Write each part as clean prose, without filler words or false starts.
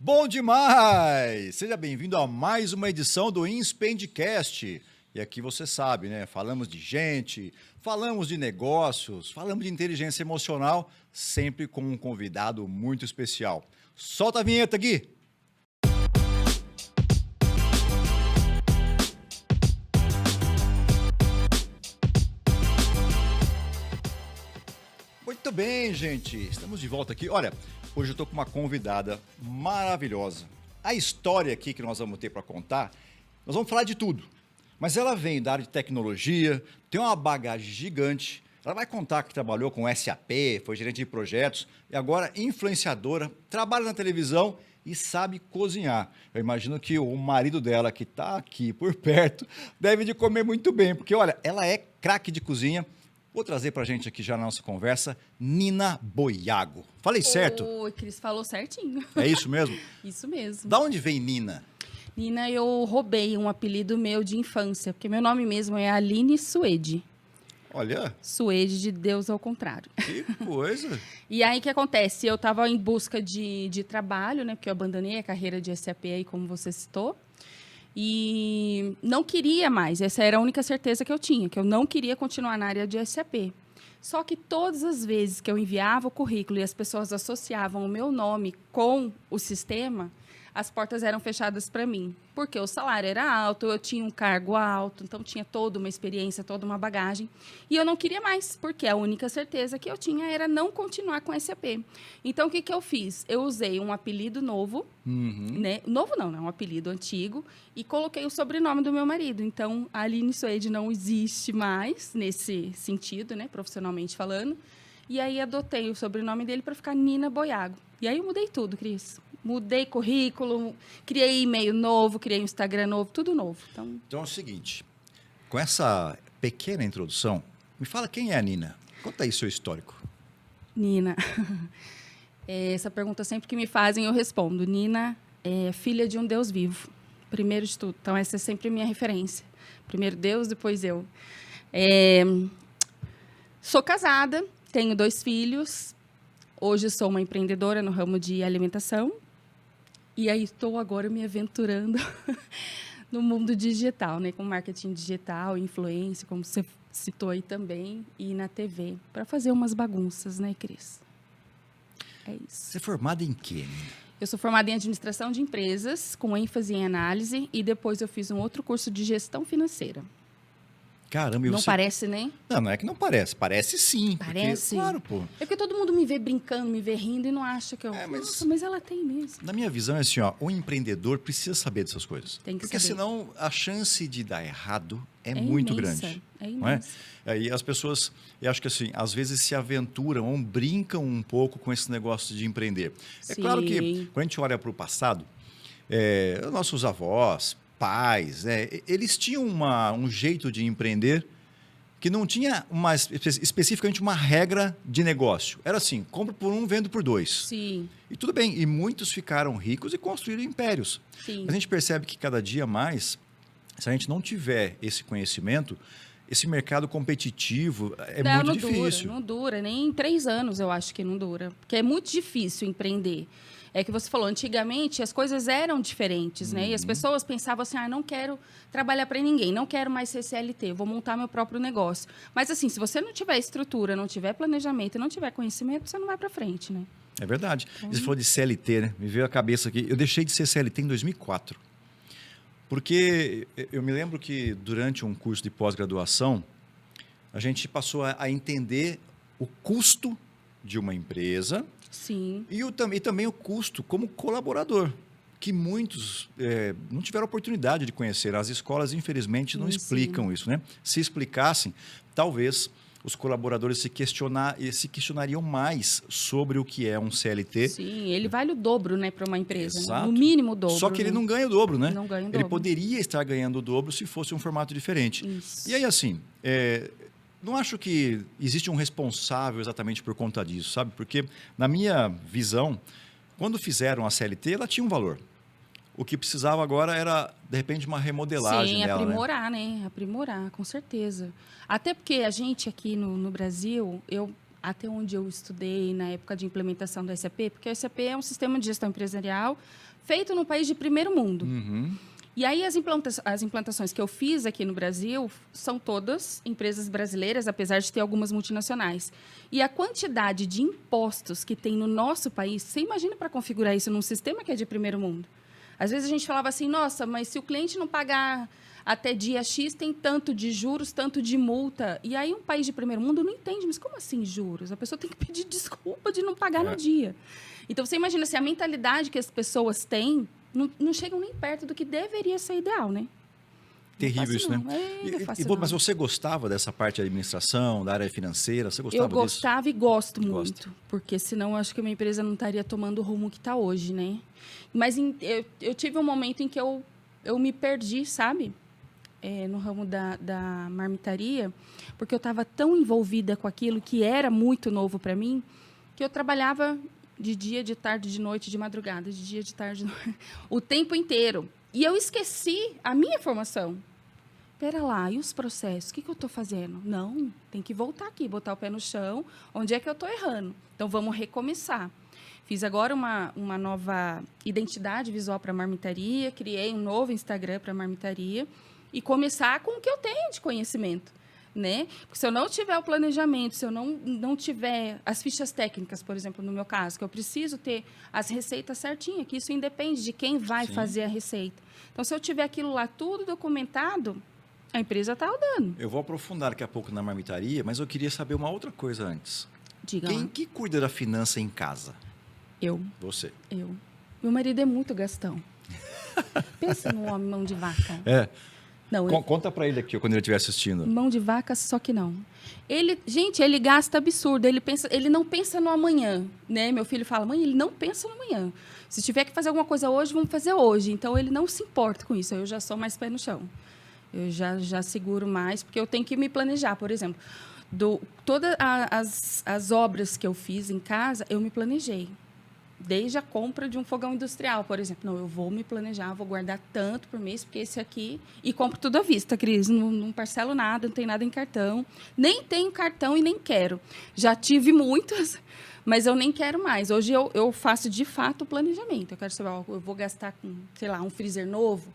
Bom demais! Seja bem-vindo a mais uma edição do Inspendcast. E aqui você sabe, né? Falamos de gente, falamos de negócios, falamos de inteligência emocional, sempre com um convidado muito especial. Solta a vinheta, Gui! Muito bem, gente. Estamos de volta aqui. Olha, hoje eu estou com uma convidada maravilhosa. A história aqui que nós vamos ter para contar, nós vamos falar de tudo. Mas ela vem da área de tecnologia, tem uma bagagem gigante. Ela vai contar que trabalhou com SAP, foi gerente de projetos e agora influenciadora, trabalha na televisão e sabe cozinhar. Eu imagino que o marido dela, que está aqui por perto, deve de comer muito bem, porque, olha, ela é craque de cozinha. Vou trazer para a gente aqui já na nossa conversa, Nina Boyago. Falei certo? Oi, Cris, falou certinho. É isso mesmo? Isso mesmo. Da onde vem Nina? Nina, eu roubei um apelido meu de infância, porque meu nome mesmo é Aline Suede. Olha, Suede de Deus ao contrário. que coisa. E aí, o que acontece? Eu estava em busca de trabalho, né? Porque eu abandonei a carreira de SAP aí, como você citou. E não queria mais, essa era a única certeza que eu tinha, que eu não queria continuar na área de SAP. Só que todas as vezes que eu enviava o currículo e as pessoas associavam o meu nome com o sistema, as portas eram fechadas para mim. Porque o salário era alto, eu tinha um cargo alto, então tinha toda uma experiência, toda uma bagagem. E eu não queria mais, porque a única certeza que eu tinha era não continuar com SAP. Então, o que eu fiz? Eu usei um apelido novo, né? Novo não, um apelido antigo, e coloquei o sobrenome do meu marido. Então, a Aline Suede não existe mais, nesse sentido, né? Profissionalmente falando. E aí, adotei o sobrenome dele para ficar Nina Boyago. E aí, eu mudei tudo, Cris. Mudei currículo, criei e-mail novo, criei um Instagram novo, tudo novo. Então é o seguinte, com essa pequena introdução, me fala quem é a Nina. Conta aí seu histórico. Nina, essa pergunta sempre que me fazem eu respondo. Nina é filha de um Deus vivo, primeiro de tudo. Então essa é sempre a minha referência. Primeiro Deus, depois eu. Sou casada, tenho 2 filhos. Hoje sou uma empreendedora no ramo de alimentação. E aí estou agora me aventurando no mundo digital, né? Com marketing digital, influência, como você citou aí também, e na TV, para fazer umas bagunças, né, Cris? É isso. Você é formada em quê, Nina? Eu sou formada em administração de empresas, com ênfase em análise, e depois eu fiz um outro curso de gestão financeira. Caramba, e não você... parece, né? Não, não é que não parece. Parece sim. Parece? Porque, claro, pô. É porque todo mundo me vê brincando, me vê rindo e não acha que eu... Mas... Nossa, mas ela tem mesmo. Na minha visão é assim, ó, o empreendedor precisa saber dessas coisas. Tem que porque saber. Senão a chance de dar errado é muito imensa, grande. É não é? imensa. Aí as pessoas, eu acho que assim, às vezes se aventuram ou brincam um pouco com esse negócio de empreender. É claro que quando a gente olha para o passado, nossos avós, pais, eles tinham um jeito de empreender que não tinha especificamente uma regra de negócio. Era assim, compro por 1, vendo por 2. Sim. E tudo bem, e muitos ficaram ricos e construíram impérios. Sim. Mas a gente percebe que cada dia mais, se a gente não tiver esse conhecimento, esse mercado competitivo muito difícil. Não dura, nem em 3 anos eu acho que não dura. Porque é muito difícil empreender. É que você falou, antigamente as coisas eram diferentes, né? E as pessoas pensavam assim, não quero trabalhar para ninguém, não quero mais ser CLT, vou montar meu próprio negócio. Mas assim, se você não tiver estrutura, não tiver planejamento, não tiver conhecimento, você não vai para frente, né? É verdade. Você falou de CLT, né? Me veio a cabeça aqui. Eu deixei de ser CLT em 2004. Porque eu me lembro que durante um curso de pós-graduação, a gente passou a entender o custo de uma empresa. Sim. E também o custo como colaborador, que muitos não tiveram oportunidade de conhecer. As escolas, infelizmente, não explicam isso, né? Se explicassem, talvez os colaboradores se questionariam mais sobre o que é um CLT. Sim, ele vale o dobro, né, para uma empresa. Exato. Né? No mínimo o dobro. Só que ele não ganha o dobro, né? Não ganha o dobro. Ele poderia estar ganhando o dobro se fosse um formato diferente. Isso. E aí, assim, não acho que existe um responsável exatamente por conta disso, sabe? Porque, na minha visão, quando fizeram a CLT, ela tinha um valor. O que precisava agora era, de repente, uma remodelagem dela. Sim, aprimorar, né? Aprimorar, com certeza. Até porque a gente aqui no Brasil, eu até onde eu estudei na época de implementação do SAP, porque o SAP é um sistema de gestão empresarial feito num país de primeiro mundo. E aí as implantações que eu fiz aqui no Brasil são todas empresas brasileiras, apesar de ter algumas multinacionais. E a quantidade de impostos que tem no nosso país, você imagina para configurar isso num sistema que é de primeiro mundo? Às vezes a gente falava assim, nossa, mas se o cliente não pagar até dia X, tem tanto de juros, tanto de multa. E aí um país de primeiro mundo não entende, mas como assim juros? A pessoa tem que pedir desculpa de não pagar no dia. Então, você imagina, se a mentalidade que as pessoas têm não chegam nem perto do que deveria ser ideal, né? Terrível isso, né? Mas você gostava dessa parte da administração, da área financeira? Você gostava disso? Eu gostava e gosto muito. Porque senão eu acho que a minha empresa não estaria tomando o rumo que está hoje, né? Mas eu tive um momento em que eu me perdi, sabe? No ramo da marmitaria, porque eu estava tão envolvida com aquilo que era muito novo para mim, que eu trabalhava de dia, de tarde, de noite, de madrugada, de dia, de tarde, de noite, o tempo inteiro. E eu esqueci a minha formação. Espera lá, e os processos? O que eu estou fazendo? Não, tem que voltar aqui, botar o pé no chão. Onde é que eu estou errando? Então, vamos recomeçar. Fiz agora uma nova identidade visual para a marmitaria, criei um novo Instagram para a marmitaria e começar com o que eu tenho de conhecimento. Né? Porque se eu não tiver o planejamento, se eu não tiver as fichas técnicas, por exemplo, no meu caso, que eu preciso ter as receitas certinhas, que isso independe de quem vai fazer a receita. Então, se eu tiver aquilo lá tudo documentado, a empresa está rodando. Eu vou aprofundar daqui a pouco na marmitaria, mas eu queria saber uma outra coisa antes. Diga Quem lá. que cuida da finança em casa? Eu. Você. Eu. Meu marido é muito gastão. Pensa num homem mão de vaca. Não, Conta para ele aqui, quando ele estiver assistindo. Mão de vaca, só que não. Ele gasta absurdo. Ele não pensa no amanhã, né? Meu filho fala, mãe, ele não pensa no amanhã. Se tiver que fazer alguma coisa hoje, vamos fazer hoje. Então, ele não se importa com isso. Eu já sou mais pé no chão. Eu já seguro mais, porque eu tenho que me planejar. Por exemplo, todas as obras que eu fiz em casa, eu me planejei. Desde a compra de um fogão industrial, por exemplo. Não, eu vou me planejar, vou guardar tanto por mês, porque esse aqui... E compro tudo à vista, Cris. Não parcelo nada, não tem nada em cartão. Nem tenho cartão e nem quero. Já tive muitas, mas eu nem quero mais. Hoje eu faço, de fato, o planejamento. Eu quero saber, eu vou gastar com, sei lá, um freezer novo.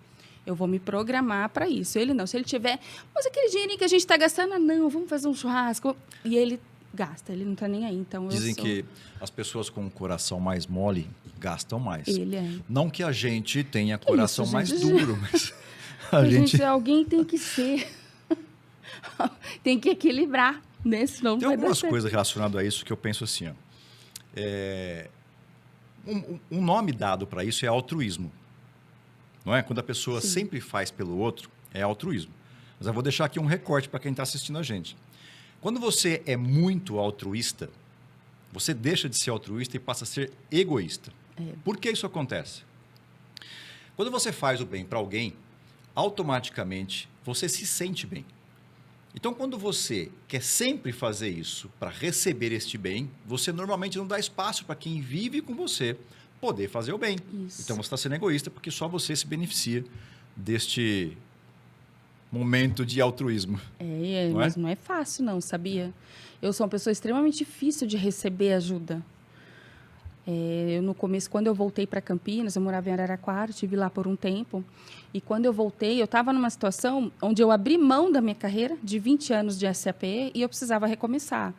Eu vou me programar para isso. Ele não. Se ele tiver... Mas aquele dinheirinho que a gente está gastando, não, vamos fazer um churrasco. E ele... gasta, ele não está nem aí. Então, dizem que as pessoas com o coração mais mole gastam mais. Ele é. Não que a gente tenha coração isso, mais gente? duro, mas a gente... Alguém tem que ser... tem que equilibrar, né? Senão Tem não vai dar algumas certo. coisas relacionadas a isso que eu penso assim, ó. Um nome dado para isso é altruísmo. Não é? Quando a pessoa sempre faz pelo outro, é altruísmo. Mas eu vou deixar aqui um recorte para quem está assistindo a gente. Quando você é muito altruísta, você deixa de ser altruísta e passa a ser egoísta. Por que isso acontece? Quando você faz o bem para alguém, automaticamente você se sente bem. Então, quando você quer sempre fazer isso para receber este bem, você normalmente não dá espaço para quem vive com você poder fazer o bem. Isso. Então, você está sendo egoísta porque só você se beneficia deste momento de altruísmo. Mas não é fácil, não, sabia? Eu sou uma pessoa extremamente difícil de receber ajuda. No começo, quando eu voltei para Campinas, eu morava em Araraquara, estive lá por um tempo. E quando eu voltei, eu estava numa situação onde eu abri mão da minha carreira de 20 anos de SAP e eu precisava recomeçar.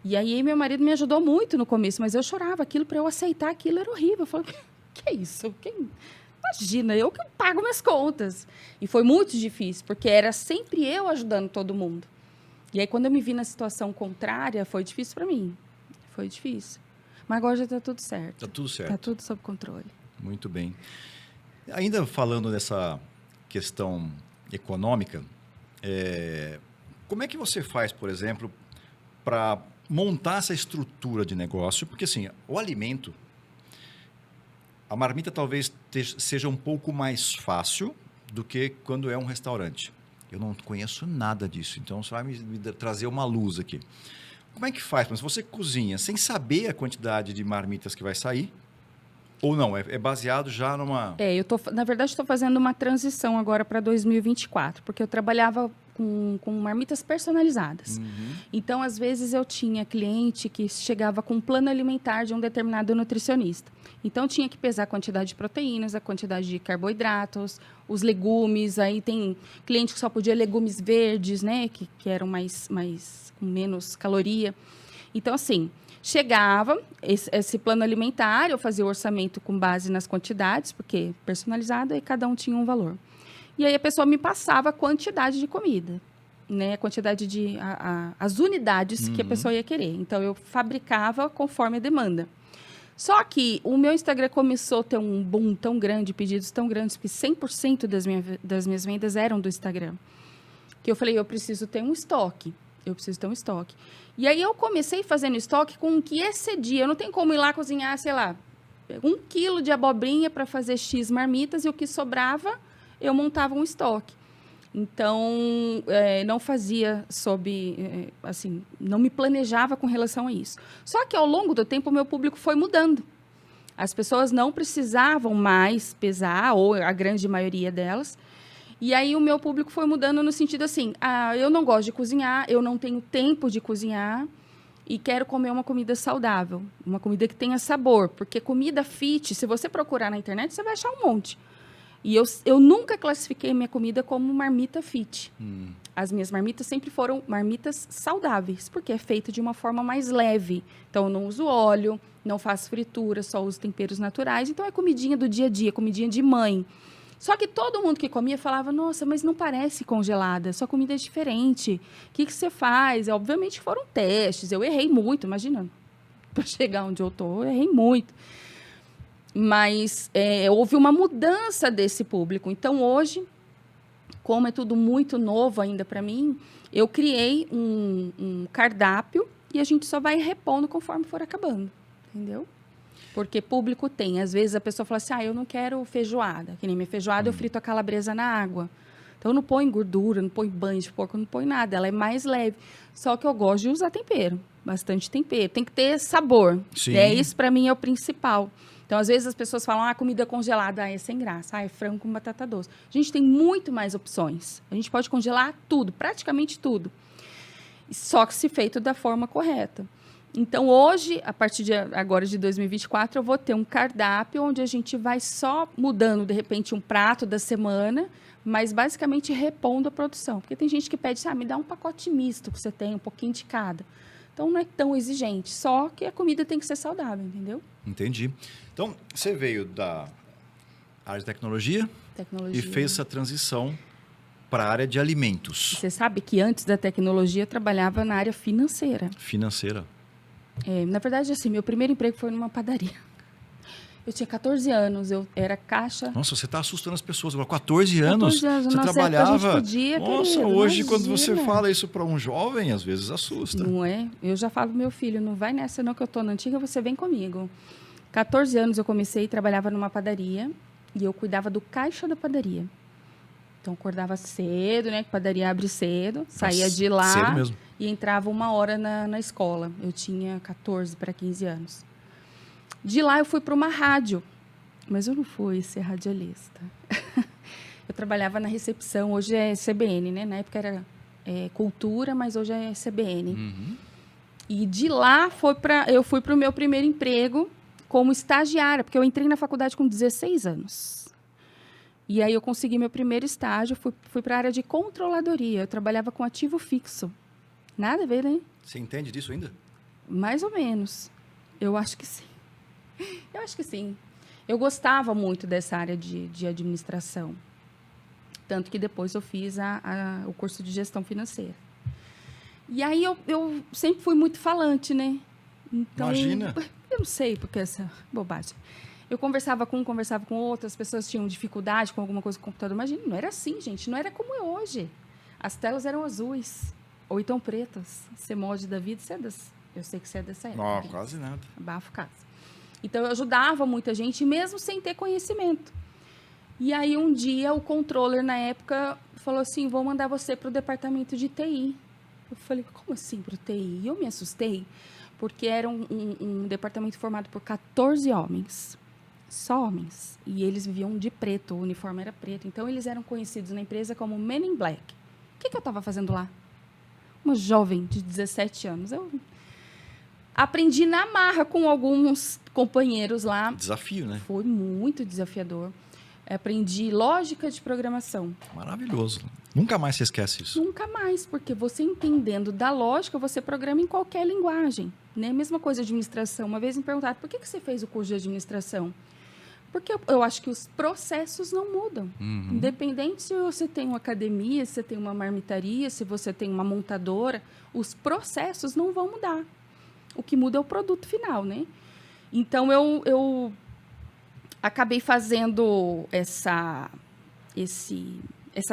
E aí, meu marido me ajudou muito no começo, mas eu chorava. Aquilo, para eu aceitar aquilo, era horrível. Eu falei, que é isso? Imagina, eu que pago minhas contas. E foi muito difícil, porque era sempre eu ajudando todo mundo. E aí, quando eu me vi na situação contrária, foi difícil para mim. Foi difícil. Mas agora já está tudo certo. Está tudo certo. Está tudo sob controle. Muito bem. Ainda falando dessa questão econômica, como é que você faz, por exemplo, para montar essa estrutura de negócio? Porque, assim, o alimento, a marmita talvez seja um pouco mais fácil do que quando é um restaurante. Eu não conheço nada disso, então você vai me trazer uma luz aqui. Como é que faz? Mas você cozinha sem saber a quantidade de marmitas que vai sair, Ou não? É baseado já numa... Na verdade, estou fazendo uma transição agora para 2024, porque eu trabalhava com marmitas personalizadas. Então, às vezes, eu tinha cliente que chegava com um plano alimentar de um determinado nutricionista. Então, tinha que pesar a quantidade de proteínas, a quantidade de carboidratos, os legumes. Aí tem cliente que só podia legumes verdes, né? Que eram com menos caloria. Então, assim, chegava esse plano alimentar, eu fazia o orçamento com base nas quantidades, porque personalizado, aí cada um tinha um valor. E aí a pessoa me passava a quantidade de comida, né? A quantidade as unidades que a pessoa ia querer. Então, eu fabricava conforme a demanda. Só que o meu Instagram começou a ter um boom tão grande, pedidos tão grandes, que 100% das minhas vendas eram do Instagram. Que eu falei, eu preciso ter um estoque. E aí, eu comecei fazendo estoque com o que excedia. Eu não tenho como ir lá cozinhar, sei lá, 1 quilo de abobrinha para fazer X marmitas e o que sobrava, eu montava um estoque. Então, não fazia não me planejava com relação a isso. Só que, ao longo do tempo, o meu público foi mudando. As pessoas não precisavam mais pesar, ou a grande maioria delas. E aí, o meu público foi mudando no sentido assim, eu não gosto de cozinhar, eu não tenho tempo de cozinhar e quero comer uma comida saudável, uma comida que tenha sabor. Porque comida fit, se você procurar na internet, você vai achar um monte. E eu nunca classifiquei minha comida como marmita fit. As minhas marmitas sempre foram marmitas saudáveis, porque é feita de uma forma mais leve. Então, eu não uso óleo, não faço fritura, só uso temperos naturais. Então, é comidinha do dia a dia, comidinha de mãe. Só que todo mundo que comia falava, nossa, mas não parece congelada, sua comida é diferente. O que você faz? Obviamente foram testes, eu errei muito, imagina. Para chegar onde eu estou, eu errei muito. Mas houve uma mudança desse público. Então, hoje, como é tudo muito novo ainda para mim, eu criei um cardápio e a gente só vai repondo conforme for acabando, entendeu? Porque público tem. Às vezes, a pessoa fala assim, eu não quero feijoada. Que nem minha feijoada, eu frito a calabresa na água. Então, eu não põe gordura, não põe banho de porco, não põe nada. Ela é mais leve. Só que eu gosto de usar tempero, bastante tempero. Tem que ter sabor. Sim. Isso, para mim, é o principal. Então, às vezes, as pessoas falam, comida congelada, é sem graça. É frango com batata doce. A gente tem muito mais opções. A gente pode congelar tudo, praticamente tudo. Só que se feito da forma correta. Então, hoje, a partir de agora de 2024, eu vou ter um cardápio onde a gente vai só mudando, de repente, um prato da semana, mas basicamente repondo a produção. Porque tem gente que pede, me dá um pacote misto que você tem, um pouquinho de cada. Então, não é tão exigente, só que a comida tem que ser saudável, entendeu? Entendi. Então, você veio da área de tecnologia. E fez essa transição para a área de alimentos. Você sabe que antes da tecnologia eu trabalhava na área financeira. Financeira. Na verdade, assim, meu primeiro emprego foi numa padaria. Eu tinha 14 anos, eu era caixa... Nossa, você está assustando as pessoas agora. 14 anos, você trabalhava... Época a gente podia, Nossa, querido, hoje imagina. Quando você fala isso para um jovem, às vezes assusta. Não é? Eu já falo pro meu filho, não vai nessa não que eu tô na antiga, você vem comigo. 14 anos eu comecei, trabalhava numa padaria e eu cuidava do caixa da padaria. Então, acordava cedo, né? Que a padaria abre cedo, saía de lá cedo mesmo. E entrava 1 hora na escola. Eu tinha 14 para 15 anos. De lá, eu fui para uma rádio, mas eu não fui ser radialista. Eu trabalhava na recepção, hoje é CBN, né? Na época era Cultura, mas hoje é CBN. Uhum. E de lá, eu fui para o meu primeiro emprego como estagiária, porque eu entrei na faculdade com 16 anos. E aí eu consegui meu primeiro estágio, fui para a área de controladoria. Eu trabalhava com ativo fixo. Nada a ver, né? Você entende disso ainda? Mais ou menos. Eu acho que sim. Eu acho que sim. Eu gostava muito dessa área de administração. Tanto que depois eu fiz o curso de gestão financeira. E aí eu sempre fui muito falante, né? Então, imagina. Eu não sei porque essa bobagem. Eu conversava com outro, as pessoas tinham dificuldade com alguma coisa com o computador. Imagina, não era assim, gente. Não era como é hoje. As telas eram azuis, ou então pretas. Você molde da vida, eu sei que você é dessa época. Não, quase nada. Abafo casa. Então, eu ajudava muita gente, mesmo sem ter conhecimento. E aí, um dia, o controller, na época, falou assim, vou mandar você para o departamento de TI. Eu falei, como assim para o TI? E eu me assustei, porque era um departamento formado por 14 homens. Só homens. E eles viviam de preto, o uniforme era preto. Então, eles eram conhecidos na empresa como Men in Black. O que eu estava fazendo lá? Uma jovem de 17 anos. Eu aprendi na marra com alguns companheiros lá. Desafio, né? Foi muito desafiador. Aprendi lógica de programação. Maravilhoso. Nunca mais você esquece isso. Nunca mais, porque você entendendo da lógica, você programa em qualquer linguagem. Né? Mesma coisa de administração. Uma vez me perguntaram, por que você fez o curso de administração? Porque eu acho que os processos não mudam. Independente se você tem uma academia, se você tem uma marmitaria, se você tem uma montadora, os processos não vão mudar. O que muda é o produto final, né? Então, eu acabei fazendo essa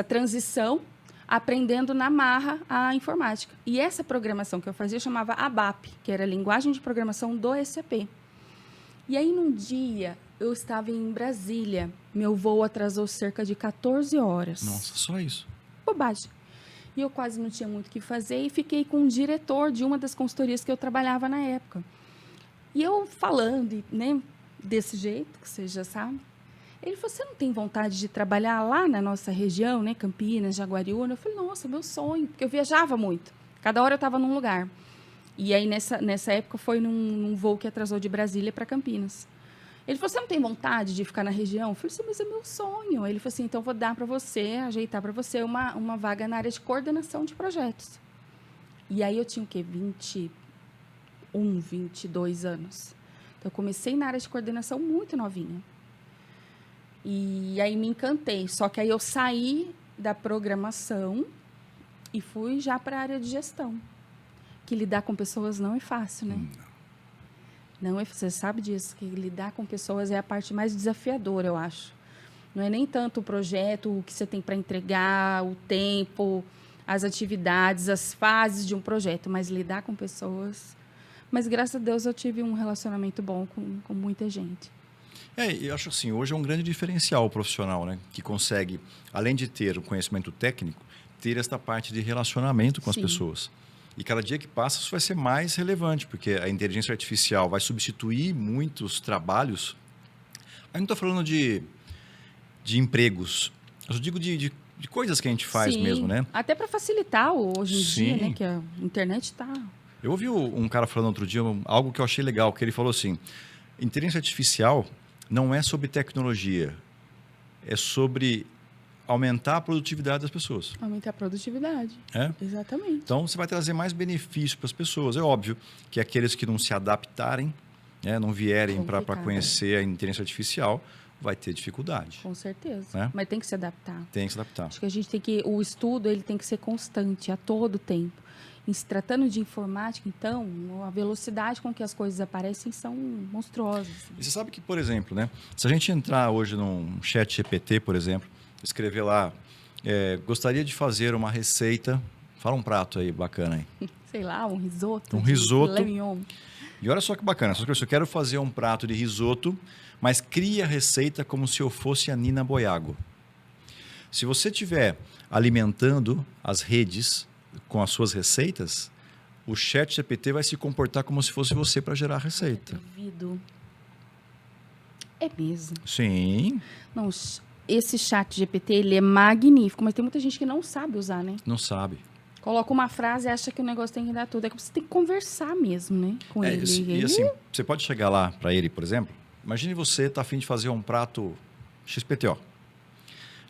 transição, aprendendo na marra a informática. E essa programação que eu fazia chamava ABAP, que era a linguagem de programação do SAP. E aí, num dia, eu estava em Brasília. Meu voo atrasou cerca de 14 horas. Nossa, só isso. Bobagem. E eu quase não tinha muito o que fazer e fiquei com o diretor de uma das consultorias que eu trabalhava na época. E eu falando, né, desse jeito, que você já sabe. Ele falou, você não tem vontade de trabalhar lá na nossa região, né, Campinas, Jaguariúna? Eu falei, nossa, meu sonho, porque eu viajava muito. Cada hora eu estava num lugar. E aí, nessa época, foi num voo que atrasou de Brasília para Campinas. Ele falou, você não tem vontade de ficar na região? Eu falei assim, mas é meu sonho. Ele falou assim, então vou dar para você, ajeitar para você uma vaga na área de coordenação de projetos. E aí eu tinha o quê? 21, 22 anos. Então eu comecei na área de coordenação muito novinha. E aí me encantei. Só que aí eu saí da programação e fui já para a área de gestão. Que lidar com pessoas não é fácil, né? Não é, você sabe disso, que lidar com pessoas é a parte mais desafiadora, eu acho. Não é nem tanto o projeto, o que você tem para entregar, o tempo, as atividades, as fases de um projeto, mas lidar com pessoas. Mas, graças a Deus, eu tive um relacionamento bom com muita gente. Eu acho assim, hoje é um grande diferencial o profissional, né? Que consegue, além de ter o conhecimento técnico, ter esta parte de relacionamento com as pessoas. E cada dia que passa, isso vai ser mais relevante, porque a inteligência artificial vai substituir muitos trabalhos. Aí não estou falando de empregos, eu digo de coisas que a gente faz mesmo, né? Até para facilitar hoje em dia, né? Que a internet está... Eu ouvi um cara falando outro dia algo que eu achei legal, que ele falou assim, inteligência artificial não é sobre tecnologia, é sobre aumentar a produtividade das pessoas. Aumentar a produtividade. É? Exatamente. Então, você vai trazer mais benefício para as pessoas. É óbvio que aqueles que não se adaptarem, né, não vierem para conhecer a inteligência artificial, vai ter dificuldade. Com certeza. Né? Mas tem que se adaptar. Tem que se adaptar. Acho que a gente tem que... O estudo, ele tem que ser constante, a todo tempo. Em se tratando de informática, então, a velocidade com que as coisas aparecem são monstruosas. E você sabe que, por exemplo, né, se a gente entrar hoje num chat GPT, por exemplo, escrever lá, gostaria de fazer uma receita, fala um prato aí bacana aí. Sei lá, um risoto. Um risoto. Filé mignon. E olha só que bacana, eu quero fazer um prato de risoto, mas cria a receita como se eu fosse a Nina Boiago. Se você estiver alimentando as redes com as suas receitas, o chat GPT vai se comportar como se fosse você para gerar a receita. Duvido. É mesmo. Sim. Não, esse chat GPT, ele é magnífico, mas tem muita gente que não sabe usar, né? Não sabe. Coloca uma frase e acha que o negócio tem que dar tudo. É que você tem que conversar mesmo, né? Com ele. E assim, você pode chegar lá para ele, por exemplo, imagine você está a fim de fazer um prato XPTO.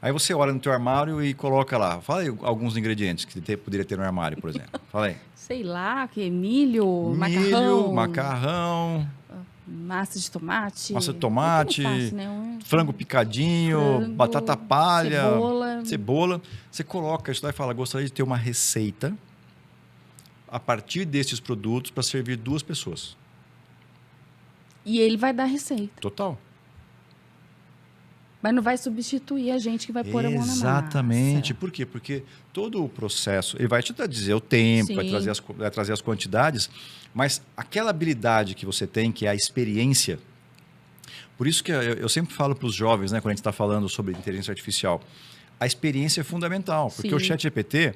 Aí você olha no teu armário e coloca lá. Fala aí alguns ingredientes que poderia ter no armário, por exemplo. Fala aí. Sei lá, que milho, macarrão. Massa de tomate. Massa de tomate. Fácil, né? Frango picadinho, batata palha. Cebola. Você coloca isso lá e fala, gostaria de ter uma receita a partir desses produtos para servir 2 pessoas. E ele vai dar receita. Total. Mas não vai substituir a gente que vai pôr a mão na massa. Exatamente. Por quê? Porque todo o processo, ele vai te dizer o tempo, vai trazer as quantidades, mas aquela habilidade que você tem, que é a experiência, por isso que eu sempre falo para os jovens, né, quando a gente está falando sobre inteligência artificial, a experiência é fundamental, porque o ChatGPT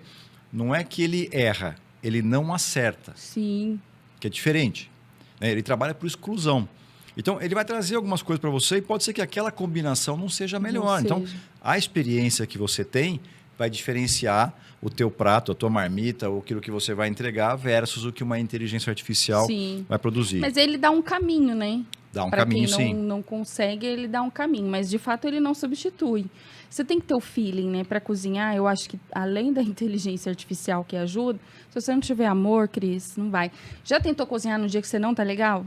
não é que ele erra, ele não acerta. Sim. Que é diferente. Né? Ele trabalha por exclusão. Então, ele vai trazer algumas coisas para você e pode ser que aquela combinação não seja a melhor. Não Então, seja. a experiência que você tem vai diferenciar o teu prato, a tua marmita, ou aquilo que você vai entregar versus o que uma inteligência artificial Sim. vai produzir. Mas ele dá um caminho, né? Dá um Pra caminho, quem sim. não consegue, ele dá um caminho, mas de fato ele não substitui. Você tem que ter o feeling, né, para cozinhar. Eu acho que além da inteligência artificial que ajuda, se você não tiver amor, Cris, não vai. Já tentou cozinhar no dia que você não tá legal?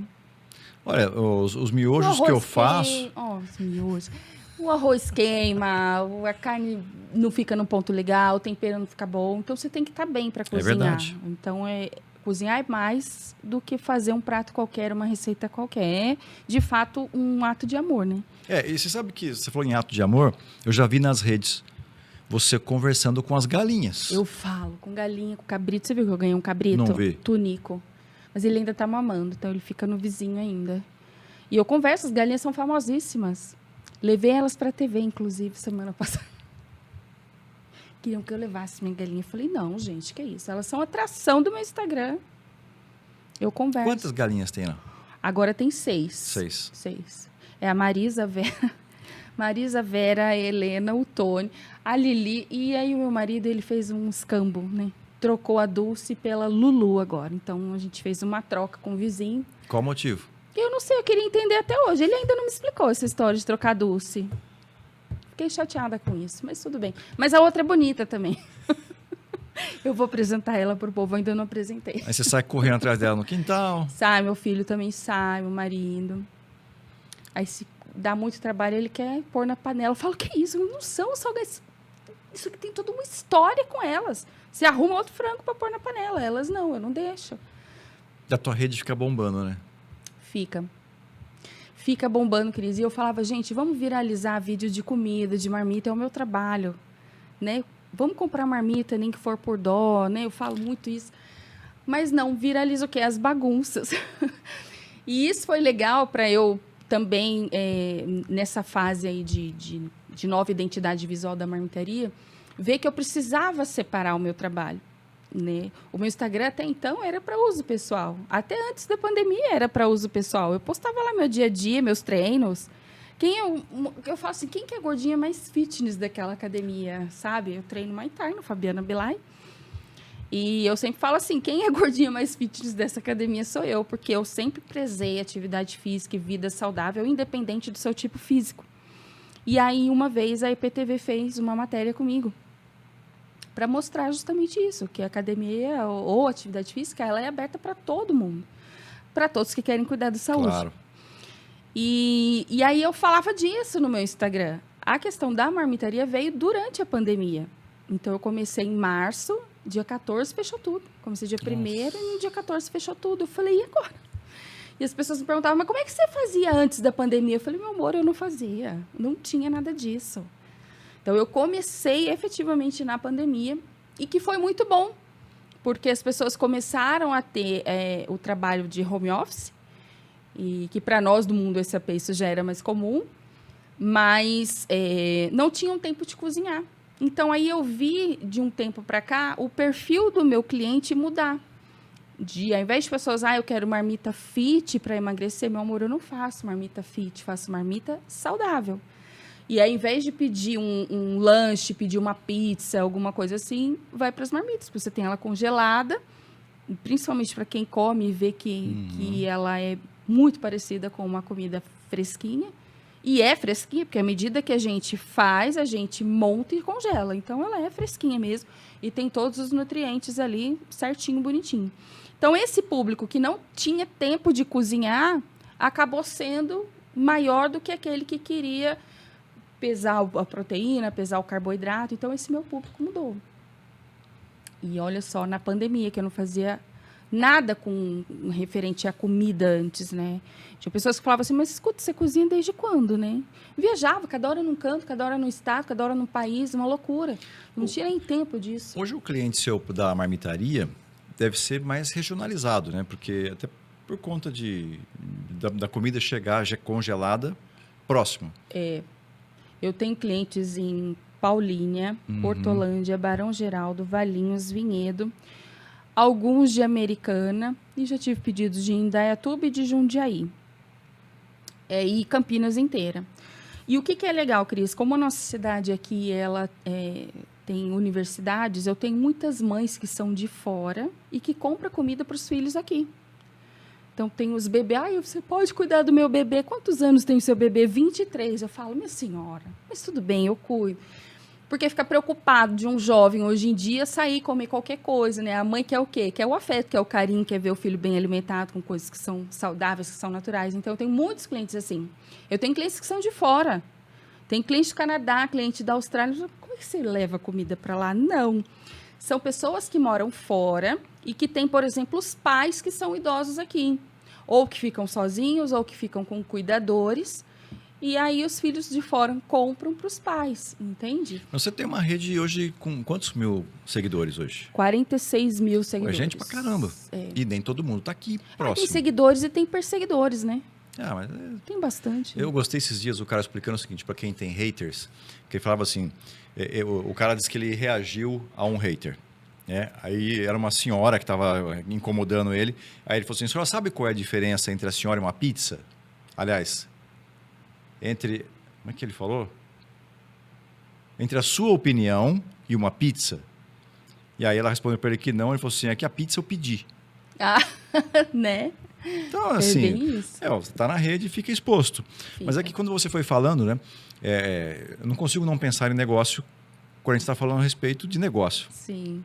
Olha, os O miojos que eu arroz faço... os miojos. O arroz queima, a carne não fica no ponto legal, o tempero não fica bom. Então você tem que estar bem para cozinhar. verdade. Então cozinhar é mais do que fazer um prato qualquer, uma receita qualquer. É, de fato, um ato de amor, né? E você sabe que você falou em ato de amor, eu já vi nas redes você conversando com as galinhas. Eu falo com galinha, com cabrito. Você viu que eu ganhei um cabrito? Não vi. Tunico. Mas ele ainda tá mamando, então ele fica no vizinho ainda. E eu converso, as galinhas são famosíssimas. Levei elas pra TV, inclusive, semana passada. Queriam que eu levasse minha galinha. Eu falei, não, gente, que isso? Elas são atração do meu Instagram. Eu converso. Quantas galinhas tem lá? Agora tem 6. 6. 6. É a Marisa, a Vera, Marisa, Vera, a Helena, o Tony, a Lili. E aí o meu marido, ele fez um escambo, né? Trocou a Dulce pela Lulu agora. Então, a gente fez uma troca com o vizinho. Qual o motivo? Eu não sei, eu queria entender até hoje. Ele ainda não me explicou essa história de trocar a Dulce. Fiquei chateada com isso, mas tudo bem. Mas a outra é bonita também. Eu vou apresentar ela pro povo, ainda não apresentei. Aí você sai correndo atrás dela no quintal. Sai, meu filho também sai, meu marido. Aí se dá muito trabalho, ele quer pôr na panela. Eu falo, que isso? Não são só... Isso aqui tem toda uma história com elas. Você arruma outro frango para pôr na panela. Elas não, eu não deixo. Da tua rede fica bombando, né? Fica bombando, Cris. E eu falava, gente, vamos viralizar vídeo de comida, de marmita, é o meu trabalho, né? Vamos comprar marmita, nem que for por dó, né? Eu falo muito isso. Mas não, viraliza o quê? As bagunças. E isso foi legal para eu também, nessa fase aí de nova identidade visual da marmitaria, ver que eu precisava separar o meu trabalho. Né? O meu Instagram até então era para uso pessoal. Até antes da pandemia era para uso pessoal. Eu postava lá meu dia a dia, meus treinos. Eu falo assim, quem que é a gordinha mais fitness daquela academia, sabe? Eu treino Muay Thai no Fabiana Belay. E eu sempre falo assim, quem é a gordinha mais fitness dessa academia sou eu, porque eu sempre prezei atividade física e vida saudável, independente do seu tipo físico. E aí, uma vez, a IPTV fez uma matéria comigo, para mostrar justamente isso, que a academia ou atividade física, ela é aberta para todo mundo, para todos que querem cuidar da saúde. Claro. E aí eu falava disso no meu Instagram. A questão da marmitaria veio durante a pandemia. Então, eu comecei em março, dia 14 fechou tudo. Comecei dia 1º e no dia 14 fechou tudo. Eu falei, e agora? E as pessoas me perguntavam, mas como é que você fazia antes da pandemia? Eu falei, meu amor, eu não fazia. Não tinha nada disso. Então, eu comecei efetivamente na pandemia e que foi muito bom, porque as pessoas começaram a ter o trabalho de home office, e que para nós do mundo SAP isso já era mais comum, mas não tinham tempo de cozinhar. Então, aí eu vi, de um tempo para cá, o perfil do meu cliente mudar. Ao invés de pessoas, eu quero marmita fit para emagrecer, meu amor, eu não faço marmita fit, faço marmita saudável. E aí, ao invés de pedir um lanche, pedir uma pizza, alguma coisa assim, vai para as marmitas, porque você tem ela congelada, principalmente para quem come e vê que ela é muito parecida com uma comida fresquinha. E é fresquinha, porque à medida que a gente faz, a gente monta e congela. Então, ela é fresquinha mesmo e tem todos os nutrientes ali certinho, bonitinho. Então, esse público que não tinha tempo de cozinhar acabou sendo maior do que aquele que queria pesar a proteína, pesar o carboidrato. Então, esse meu público mudou. E olha só, na pandemia, que eu não fazia nada com referente à comida antes, né? Tinha pessoas que falavam assim, mas escuta, você cozinha desde quando, né? Viajava, cada hora num canto, cada hora num estado, cada hora num país, uma loucura. Não tinha nem tempo disso. Hoje o cliente seu da marmitaria deve ser mais regionalizado, né? Porque até por conta da comida chegar já congelada próximo. Eu tenho clientes em Paulínia, Hortolândia, Barão Geraldo, Valinhos, Vinhedo, alguns de Americana, e já tive pedidos de Indaiatuba e de Jundiaí. E Campinas inteira. E o que é legal, Cris? Como a nossa cidade aqui, ela tem universidades, eu tenho muitas mães que são de fora e que compram comida para os filhos aqui. Então, tem os bebês. Você pode cuidar do meu bebê. Quantos anos tem o seu bebê? 23. Eu falo, minha senhora, mas tudo bem, eu cuido. Porque fica preocupado de um jovem, hoje em dia, sair e comer qualquer coisa, né? A mãe quer o quê? Quer o afeto, quer o carinho, quer ver o filho bem alimentado, com coisas que são saudáveis, que são naturais. Então, eu tenho muitos clientes assim. Eu tenho clientes que são de fora. Tem cliente do Canadá, cliente da Austrália. Como é que você leva comida para lá? Não. São pessoas que moram fora e que têm, por exemplo, os pais que são idosos aqui. Ou que ficam sozinhos, ou que ficam com cuidadores. E aí os filhos de fora compram para os pais, entende? Você tem uma rede hoje com quantos mil seguidores hoje? 46 mil É seguidores. gente pra caramba. E nem todo mundo tá aqui próximo. Tem seguidores e tem perseguidores, né? Mas tem bastante. Eu gostei esses dias o cara explicando o seguinte, para quem tem haters, que ele falava assim, o cara disse que ele reagiu a um hater. Aí era uma senhora que estava incomodando ele. Aí ele falou assim, a senhora sabe qual é a diferença entre a senhora e uma pizza? Aliás, como é que ele falou? Entre a sua opinião e uma pizza. E aí ela respondeu para ele que não. Ele falou assim, é que a pizza eu pedi. Né? Então, assim, você está na rede e fica exposto. Mas é que quando você foi falando, né? Eu não consigo não pensar em negócio quando a gente está falando a respeito de negócio. Sim.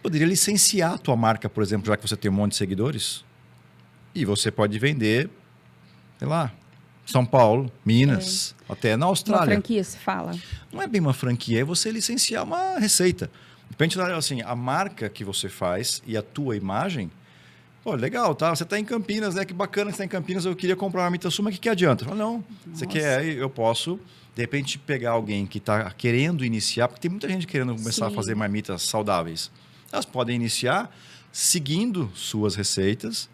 Poderia licenciar a tua marca, por exemplo, já que você tem um monte de seguidores. E você pode vender, sei lá, São Paulo, Minas, até na Austrália. Uma franquia, se fala. Não é bem uma franquia, é você licenciar uma receita. De repente, assim, a marca que você faz e a tua imagem, pô, legal, tá? Você está em Campinas, né? Que bacana que você está em Campinas, eu queria comprar uma marmita sua, mas o que adianta? Fala, não, você quer, eu posso, de repente, pegar alguém que está querendo iniciar, porque tem muita gente querendo começar a fazer marmitas saudáveis. Elas podem iniciar seguindo suas receitas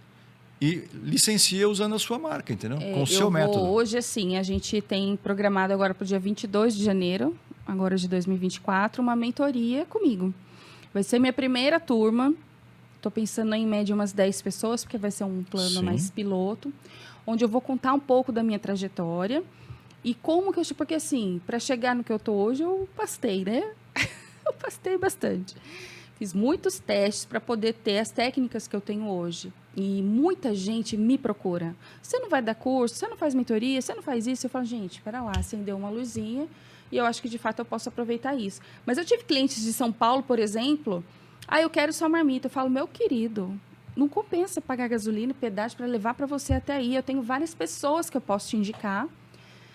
e licencia usando a sua marca, entendeu? Com o seu método. Hoje, assim, a gente tem programado agora para o dia 22 de janeiro, agora de 2024, uma mentoria comigo. Vai ser minha primeira turma. Estou pensando em média umas 10 pessoas, porque vai ser um plano mais piloto, onde eu vou contar um pouco da minha trajetória e como que eu... Porque, assim, para chegar no que eu estou hoje, eu pastei, né? Eu pastei bastante. Fiz muitos testes para poder ter as técnicas que eu tenho hoje. E muita gente me procura. Você não vai dar curso, você não faz mentoria, você não faz isso. Eu falo, gente, espera lá, acendeu uma luzinha e eu acho que, de fato, eu posso aproveitar isso. Mas eu tive clientes de São Paulo, por exemplo, eu quero sua marmita. Eu falo, meu querido, não compensa pagar gasolina, pedágio para levar para você até aí. Eu tenho várias pessoas que eu posso te indicar,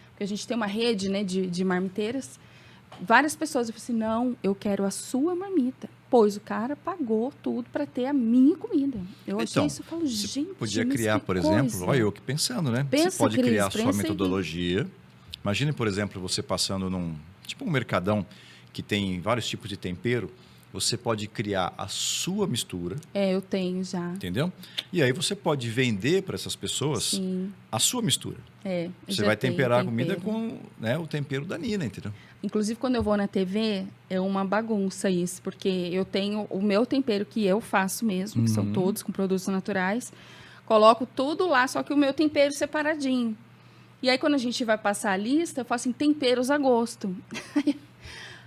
porque a gente tem uma rede, né, de marmiteiras. Várias pessoas, eu falei assim, não, eu quero a sua marmita. Pois o cara pagou tudo para ter a minha comida. Eu achei isso, eu falo, gente, podia criar, por exemplo, olha eu aqui pensando, né? Você pode criar a sua metodologia. Imagine, por exemplo, você passando num mercadão que tem vários tipos de tempero. Você pode criar a sua mistura. Eu tenho já. Entendeu? E aí você pode vender para essas pessoas a sua mistura. Você vai temperar a comida com, né, o tempero da Nina, entendeu? Inclusive, quando eu vou na TV, é uma bagunça isso, porque eu tenho o meu tempero que eu faço mesmo, que são todos com produtos naturais. Coloco tudo lá, só que o meu tempero separadinho. E aí, quando a gente vai passar a lista, eu falo assim, temperos a gosto.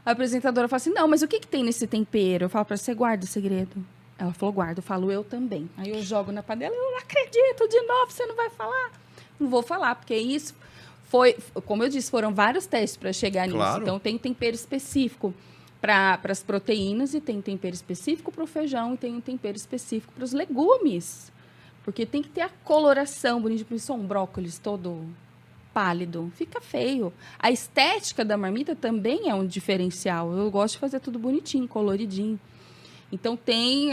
A apresentadora fala assim, não, mas o que tem nesse tempero? Eu falo para você, guarda o segredo. Ela falou, guarda. Eu falo, eu também. Aí eu jogo na panela, eu não acredito, de novo, você não vai falar? Não vou falar, porque isso foi, como eu disse, foram vários testes para chegar nisso. Então, tem tempero específico para as proteínas e tem tempero específico para o feijão e tem um tempero específico para os legumes. Porque tem que ter a coloração bonita. Por isso, um brócolis todo pálido, fica feio. A estética da marmita também é um diferencial. Eu gosto de fazer tudo bonitinho, coloridinho. Então, tem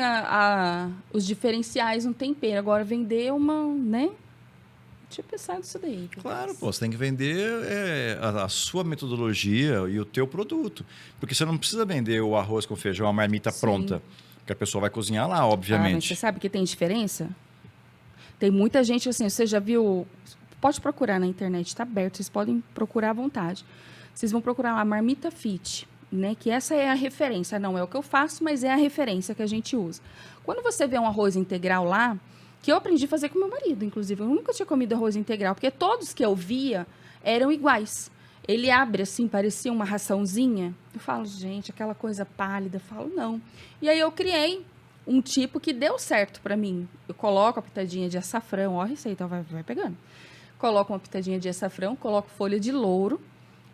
os diferenciais no tempero. Agora, vender né? Deixa eu pensar nisso daí. Claro, você tem que vender a sua metodologia e o teu produto. Porque você não precisa vender o arroz com feijão, a marmita pronta. Porque a pessoa vai cozinhar lá, obviamente. Mas você sabe que tem diferença? Tem muita gente, assim, você já viu... Pode procurar na internet, está aberto, vocês podem procurar à vontade. Vocês vão procurar lá, Marmita Fit, né? Que essa é a referência. Não é o que eu faço, mas é a referência que a gente usa. Quando você vê um arroz integral lá, que eu aprendi a fazer com meu marido, inclusive. Eu nunca tinha comido arroz integral, porque todos que eu via eram iguais. Ele abre assim, parecia uma raçãozinha. Eu falo, gente, aquela coisa pálida. Eu falo, não. E aí eu criei um tipo que deu certo para mim. Eu coloco a pitadinha de açafrão, ó a receita, vai pegando. Coloco uma pitadinha de açafrão, coloco folha de louro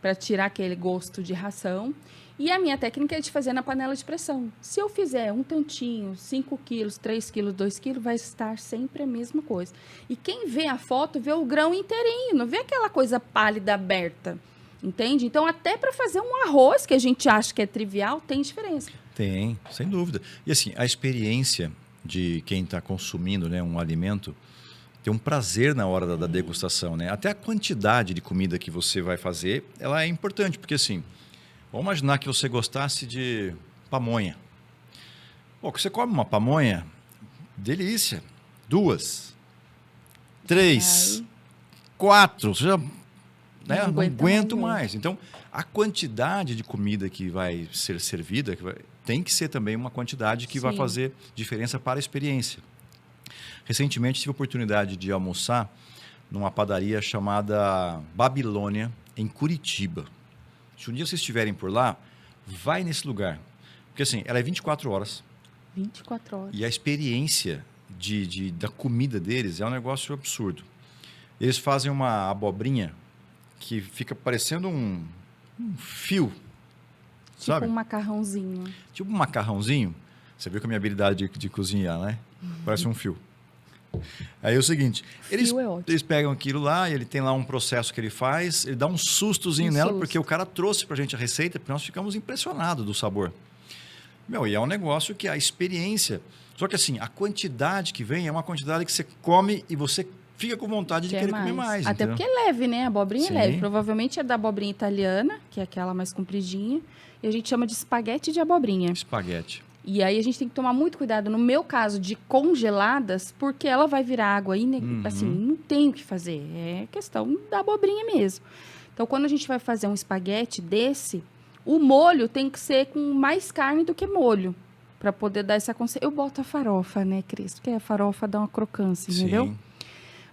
para tirar aquele gosto de ração. E a minha técnica é de fazer na panela de pressão. Se eu fizer um tantinho, 5 quilos, 3 quilos, 2 quilos, vai estar sempre a mesma coisa. E quem vê a foto, vê o grão inteirinho, não vê aquela coisa pálida aberta. Entende? Então, até para fazer um arroz, que a gente acha que é trivial, tem diferença. Tem, sem dúvida. E assim, a experiência de quem está consumindo, né, um alimento tem um prazer na hora da degustação, né? Até a quantidade de comida que você vai fazer, ela é importante, porque assim, vamos imaginar que você gostasse de pamonha. Pô, que você come uma pamonha, delícia. 2, 3, 4, você já, né, não aguento mais. Então, a quantidade de comida que vai ser servida tem que ser também uma quantidade que vai fazer diferença para a experiência. Recentemente tive a oportunidade de almoçar numa padaria chamada Babilônia, em Curitiba. Se um dia vocês estiverem por lá, vai nesse lugar. Porque assim, ela é 24 horas. 24 horas. E a experiência da comida deles é um negócio absurdo. Eles fazem uma abobrinha que fica parecendo um fio. Tipo sabe? um macarrãozinho. Tipo um macarrãozinho. Você viu com a minha habilidade de cozinhar, né? Parece um fio. Aí é o seguinte, eles pegam aquilo lá, ele tem lá um processo que ele faz, ele dá um sustozinho nela, porque o cara trouxe pra gente a receita, porque nós ficamos impressionados do sabor. E é um negócio que a experiência... Só que assim, a quantidade que vem é uma quantidade que você come e você fica com vontade de querer comer mais. Até entendeu? porque é leve, né? A abobrinha Sim. é leve. Provavelmente é da abobrinha italiana, que é aquela mais compridinha. E a gente chama de espaguete de abobrinha. Espaguete. E aí a gente tem que tomar muito cuidado, no meu caso, de congeladas, porque ela vai virar água aí, assim, não tem o que fazer. É questão da abobrinha mesmo. Então, quando a gente vai fazer um espaguete desse, o molho tem que ser com mais carne do que molho, para poder dar essa consistência. Eu boto a farofa, né, Cris? Porque a farofa dá uma crocância, entendeu? Sim.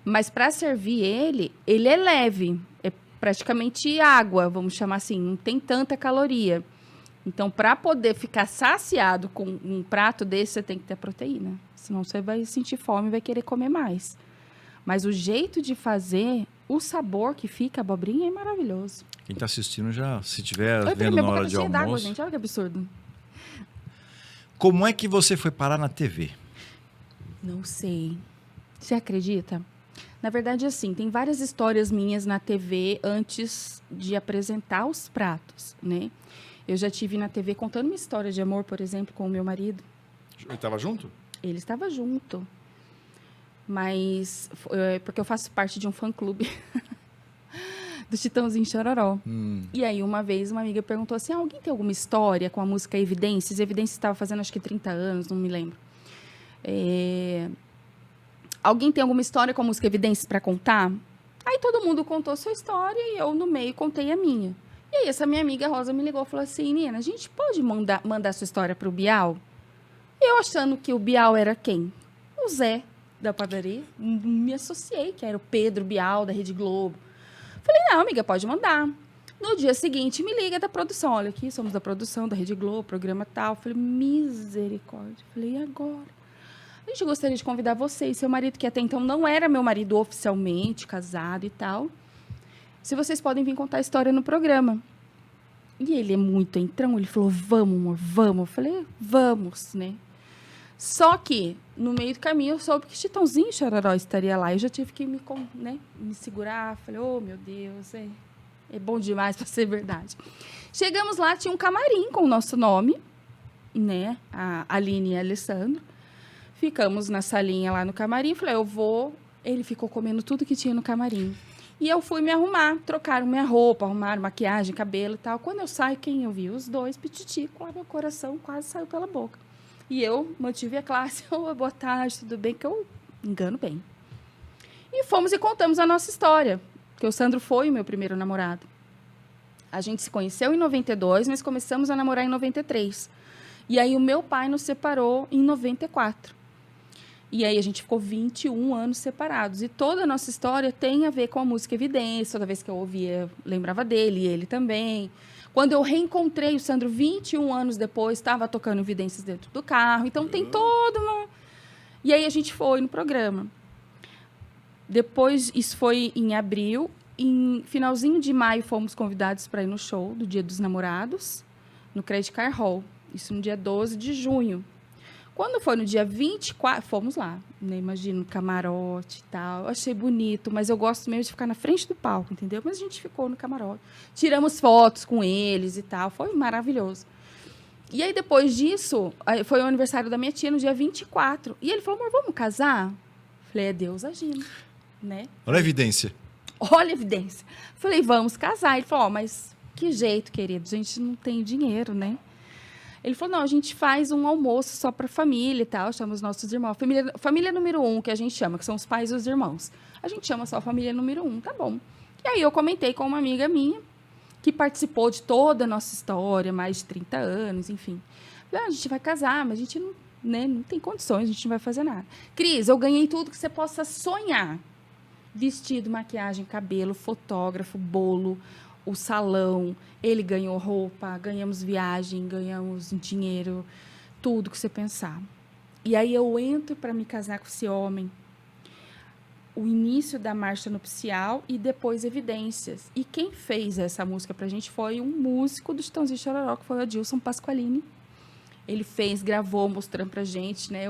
Mas para servir ele é leve. É praticamente água, vamos chamar assim. Não tem tanta caloria. Então, para poder ficar saciado com um prato desse, você tem que ter proteína. Senão você vai sentir fome e vai querer comer mais. Mas o jeito de fazer, o sabor que fica a abobrinha é maravilhoso. Quem está assistindo já, se estiver Oi, vendo minha na boca hora tá de cheia almoço... d'água, gente. Olha que absurdo. Como é que você foi parar na TV? Não sei. Você acredita? Na verdade, assim, tem várias histórias minhas na TV antes de apresentar os pratos, né? Eu já tive na TV contando uma história de amor, por exemplo, com o meu marido. Ele estava junto? Ele estava junto. Mas, porque eu faço parte de um fã-clube do Chitãozinho Chororó. E aí, uma vez, uma amiga perguntou assim, alguém tem alguma história com a música Evidências? Evidências estava fazendo, acho que 30 anos, não me lembro. Alguém tem alguma história com a música Evidências para contar? Aí, todo mundo contou sua história e eu, no meio, contei a minha. E aí, essa minha amiga Rosa me ligou e falou assim, Nina, a gente pode mandar sua história para o Bial? Eu achando que o Bial era quem? O Zé, da padaria. Me associei, que era o Pedro Bial, da Rede Globo. Falei, não, amiga, pode mandar. No dia seguinte, me liga da produção. Olha aqui, somos da produção, da Rede Globo, programa tal. Falei, misericórdia. Falei, e agora? A gente gostaria de convidar você e seu marido, que até então não era meu marido oficialmente, casado e tal. Se vocês podem vir contar a história no programa. E ele é muito entrão, ele falou, vamos, amor, vamos. Eu falei, vamos, né? Só que, no meio do caminho, eu soube que Chitãozinho Chororó estaria lá. Eu já tive que me segurar. Falei, oh, meu Deus, é bom demais para ser verdade. Chegamos lá, tinha um camarim com o nosso nome, né? A Aline e a Alessandro. Ficamos na salinha lá no camarim. Falei, eu vou... Ele ficou comendo tudo que tinha no camarim. E eu fui me arrumar, trocaram minha roupa, arrumaram maquiagem, cabelo e tal. Quando eu saio, quem eu vi? Os dois, pititico, lá meu coração quase saiu pela boca. E eu mantive a classe, boa tarde, tudo bem? Que eu engano bem. E fomos e contamos a nossa história, que o Sandro foi o meu primeiro namorado. A gente se conheceu em 92, nós começamos a namorar em 93. E aí o meu pai nos separou em 94. E aí a gente ficou 21 anos separados. E toda a nossa história tem a ver com a música Evidência. Toda vez que eu ouvia, eu lembrava dele, e ele também. Quando eu reencontrei o Sandro 21 anos depois, estava tocando Evidências dentro do carro. Então tem todo uma... E aí a gente foi no programa. Depois, isso foi em abril. Em finalzinho de maio, fomos convidados para ir no show do Dia dos Namorados, no Credit Card Hall. Isso no dia 12 de junho. Quando foi no dia 24, fomos lá, né? Imagina, no camarote e tal. Eu achei bonito, mas eu gosto mesmo de ficar na frente do palco, entendeu? Mas a gente ficou no camarote. Tiramos fotos com eles e tal. Foi maravilhoso. E aí, depois disso, foi o aniversário da minha tia, no dia 24. E ele falou, amor, vamos casar? Falei, é Deus agindo, né? Olha a evidência. Olha a evidência. Falei, vamos casar. Ele falou, mas que jeito, querido? A gente não tem dinheiro, né? Ele falou, não, a gente faz um almoço só para a família e tal, chama os nossos irmãos. Família número 1, que a gente chama, que são os pais e os irmãos. A gente chama só a família número 1, tá bom. E aí eu comentei com uma amiga minha, que participou de toda a nossa história, mais de 30 anos, enfim. Falei, a gente vai casar, mas a gente não, né, não tem condições, a gente não vai fazer nada. Cris, eu ganhei tudo que você possa sonhar. Vestido, maquiagem, cabelo, fotógrafo, bolo, o salão, ele ganhou roupa, ganhamos viagem, ganhamos dinheiro, tudo que você pensar. E aí eu entro para me casar com esse homem, o início da marcha nupcial e depois Evidências. E quem fez essa música pra gente foi um músico do Chitãozinho e Chororó, que foi o Adilson Pasqualini. Ele fez, gravou, mostrando pra gente, né?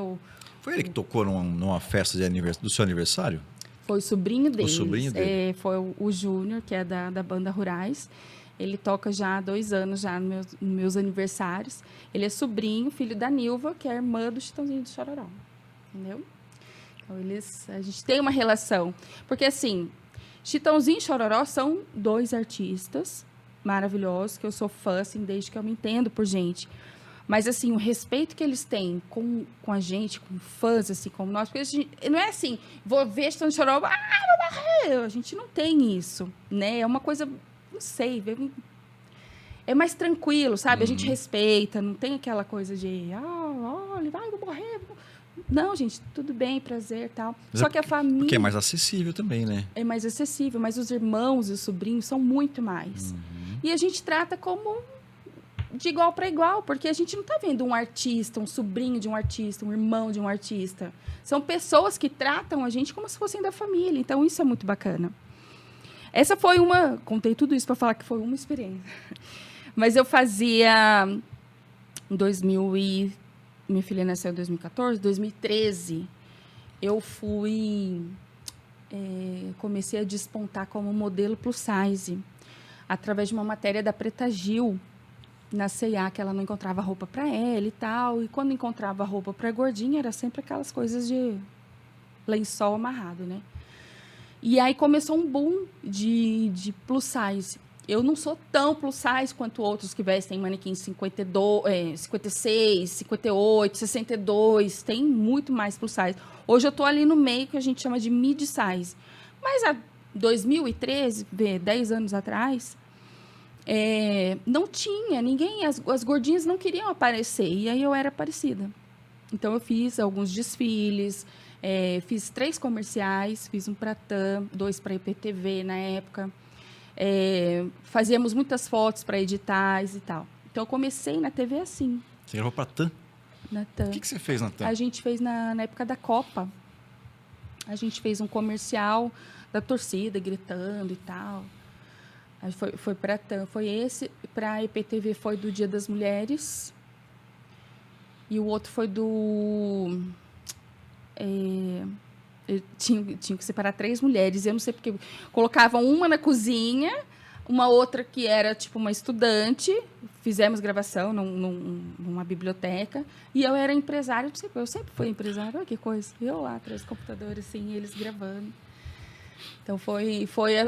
Foi ele que tocou numa festa do seu aniversário? Foi o sobrinho dele. O sobrinho dele. Foi o Júnior, que é da banda Rurais. Ele toca já há 2 anos, já nos meus aniversários. Ele é sobrinho, filho da Nilva, que é a irmã do Chitãozinho de Chororó. Entendeu? Então, a gente tem uma relação. Porque, assim, Chitãozinho e Chororó são 2 artistas maravilhosos, que eu sou fã, assim, desde que eu me entendo por gente. Mas, assim, o respeito que eles têm com a gente, com fãs, assim, como nós, porque a gente, não é assim, vou ver Chitãozinho e Chororó, vou morrer. A gente não tem isso, né? É uma coisa, não sei, é mais tranquilo, sabe? A gente respeita, não tem aquela coisa de, olha, vai, vou morrer. Não, gente, tudo bem, prazer e tal. Mas só que a família... Porque é mais acessível também, né? É mais acessível, mas os irmãos e os sobrinhos são muito mais. E a gente trata como de igual para igual, porque a gente não está vendo um artista, um sobrinho de um artista, um irmão de um artista. São pessoas que tratam a gente como se fossem da família. Então, isso é muito bacana. Essa foi uma... Contei tudo isso para falar que foi uma experiência. Mas eu fazia... Em 2000 e... Minha filha nasceu em 2014. 2013, eu fui... comecei a despontar como modelo plus size. Através de uma matéria da Preta Gil, na C&A, que ela não encontrava roupa para ela e tal. E quando encontrava roupa para gordinha, era sempre aquelas coisas de lençol amarrado, né? E aí começou um boom de plus size. Eu não sou tão plus size quanto outros que vestem manequins 52, 56, 58, 62. Tem muito mais plus size. Hoje eu estou ali no meio que a gente chama de mid size. Mas há 2013, 10 anos atrás... não tinha ninguém, as gordinhas não queriam aparecer, e aí eu era parecida. Então eu fiz alguns desfiles, fiz 3 comerciais, fiz um para TAM, 2 para IPTV na época, fazíamos muitas fotos para editais e tal. Então eu comecei na TV assim. Você gravou para TAM? Na TAM. O que você fez na TAM? A gente fez na época da Copa. A gente fez um comercial da torcida gritando e tal. Foi para TAM, foi esse. Para a IPTV foi do Dia das Mulheres. E o outro foi do... eu tinha que separar 3 mulheres. Eu não sei porque... Colocavam uma na cozinha, uma outra que era tipo uma estudante. Fizemos gravação numa biblioteca. E eu era empresária. Eu sempre fui empresária. Olha que coisa. Eu lá atrás do computador, assim, eles gravando. Então,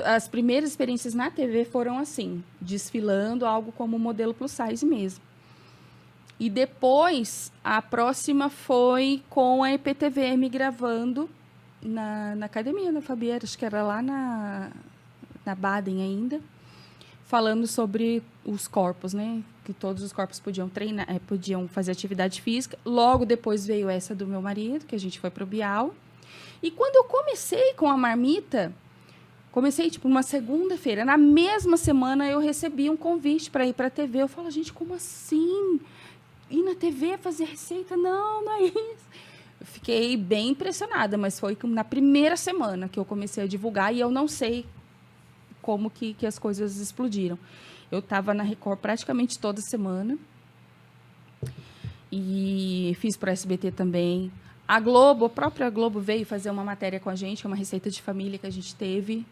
as primeiras experiências na TV foram assim, desfilando algo como modelo plus size mesmo. E depois, a próxima foi com a IPTV me gravando na academia da Fabieira, acho que era lá na Baden ainda. falando sobre os corpos, né? Que todos os corpos podiam treinar, podiam fazer atividade física. Logo depois veio essa do meu marido, que a gente foi pro Bial. E quando eu comecei com a marmita, comecei tipo uma segunda-feira, na mesma semana eu recebi um convite para ir para a TV. Eu falo, gente, como assim? Ir na TV fazer receita? Não, não é isso. Eu fiquei bem impressionada, mas foi na primeira semana que eu comecei a divulgar e eu não sei como que as coisas explodiram. Eu estava na Record praticamente toda semana e fiz para o SBT também. A Globo, a própria Globo veio fazer uma matéria com a gente, uma receita de família que a gente teve.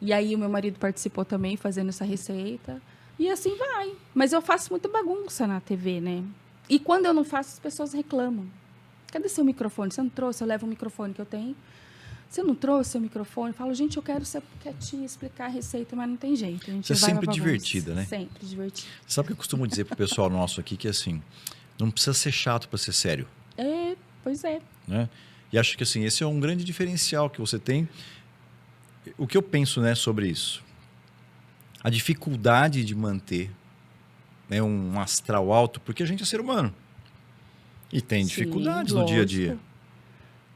E aí o meu marido participou também fazendo essa receita. E assim vai. Mas eu faço muita bagunça na TV, né? E quando eu não faço, as pessoas reclamam. Cadê seu microfone? Você não trouxe? Eu levo o microfone que eu tenho. Você não trouxe seu microfone? Eu falo, gente, eu quero ser quietinha, explicar a receita, mas não tem jeito. A gente Você é vai sempre pra bagunça. divertida, né? Sempre divertida. Sabe o que eu costumo dizer pro pessoal nosso aqui? Que assim, não precisa ser chato para ser sério. Pois é. Né? E acho que assim, esse é um grande diferencial que você tem. O que eu penso, né, sobre isso? A dificuldade de manter, né, um astral alto, porque a gente é ser humano. E tem dificuldades no dia a dia.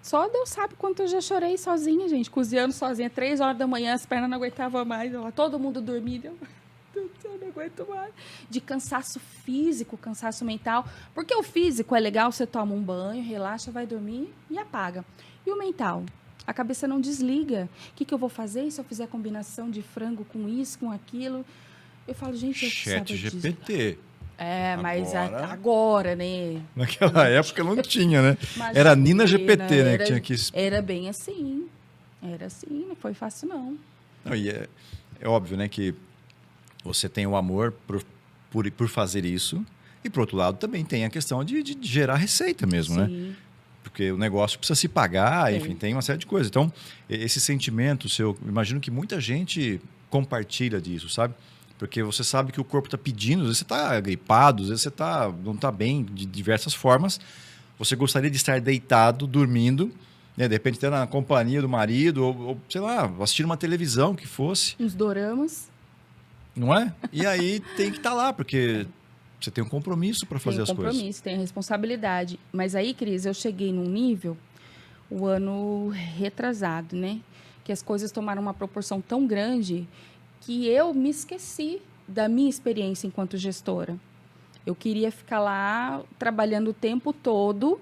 Só Deus sabe quanto eu já chorei sozinha, gente. Cozinhando sozinha, 3 horas da manhã, as pernas não aguentavam mais. Todo mundo dormindo. Eu não aguento mais. De cansaço físico, cansaço mental. Porque o físico é legal, você toma um banho, relaxa, vai dormir e apaga. E o mental? A cabeça não desliga. O que eu vou fazer? E se eu fizer combinação de frango com isso, com aquilo? Eu falo, gente, eu precisava Chat disso. GPT. Mas agora, né? Naquela época não tinha, né? Imagina, Era Nina GPT, né? Que tinha que... Era bem assim. Era assim, não foi fácil, não. Não, e é óbvio, né, que você tem o amor por fazer isso. E, por outro lado, também tem a questão de gerar receita mesmo, Sim. né? Porque o negócio precisa se pagar, enfim, tem uma série de coisas. Então, esse sentimento seu, imagino que muita gente compartilha disso, sabe? Porque você sabe que o corpo está pedindo, às vezes você está gripado, às vezes você não está bem de diversas formas. Você gostaria de estar deitado, dormindo, né? De repente até na companhia do marido, ou sei lá, assistindo uma televisão que fosse. Uns doramas. Não é? E aí tem que estar lá, porque você tem um compromisso para fazer as coisas. Tem compromisso, tem responsabilidade. Mas aí, Cris, eu cheguei num nível, o ano retrasado, né? Que as coisas tomaram uma proporção tão grande que eu me esqueci da minha experiência enquanto gestora. Eu queria ficar lá trabalhando o tempo todo,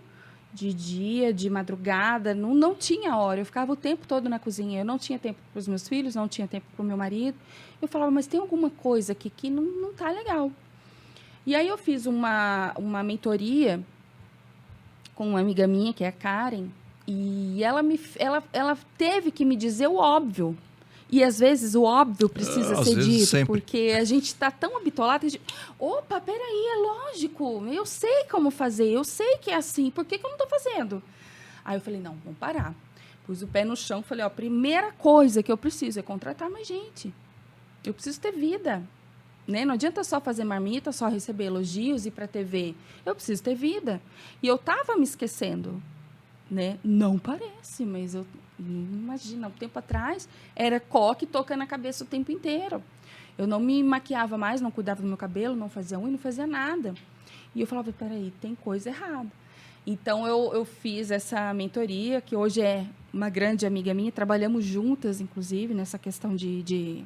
de dia, de madrugada, não tinha hora. Eu ficava o tempo todo na cozinha. Eu não tinha tempo para os meus filhos, não tinha tempo para o meu marido. Eu falava, mas tem alguma coisa aqui que não tá legal. E aí eu fiz uma mentoria com uma amiga minha, que é a Karen, e ela teve que me dizer o óbvio. E às vezes o óbvio precisa ser dito, sempre. porque a gente está tão habituado que a gente... Opa, peraí, é lógico, eu sei como fazer, eu sei que é assim, por que eu não estou fazendo? Aí eu falei, não, vamos parar. Pus o pé no chão, falei, ó, a primeira coisa que eu preciso é contratar mais gente. Eu preciso ter vida. Né? Não adianta só fazer marmita, só receber elogios e ir para a TV. Eu preciso ter vida. E eu estava me esquecendo. Né? Não parece, mas eu imagina, um tempo atrás era coque tocando na cabeça o tempo inteiro. Eu não me maquiava mais, não cuidava do meu cabelo, não fazia unha, não fazia nada. E eu falava, peraí, tem coisa errada. Então, eu fiz essa mentoria, que hoje é uma grande amiga minha, trabalhamos juntas, inclusive, nessa questão de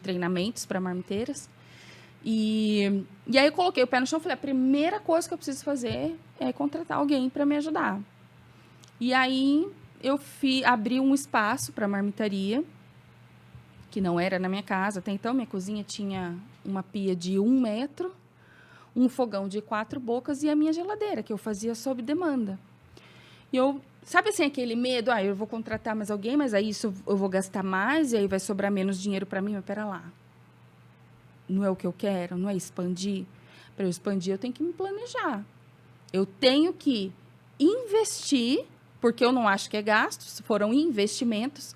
treinamentos para marmiteiras. E aí eu coloquei o pé no chão e falei, a primeira coisa que eu preciso fazer é contratar alguém para me ajudar. E aí eu abri um espaço para marmitaria, que não era na minha casa. Até então, minha cozinha tinha uma pia de 1 metro, um fogão de 4 bocas e a minha geladeira, que eu fazia sob demanda. E eu, sabe assim, aquele medo, eu vou contratar mais alguém, mas aí isso eu vou gastar mais e aí vai sobrar menos dinheiro para mim, mas pera lá. Não é o que eu quero, não é expandir. Para eu expandir, eu tenho que me planejar. Eu tenho que investir, porque eu não acho que é gasto, foram investimentos,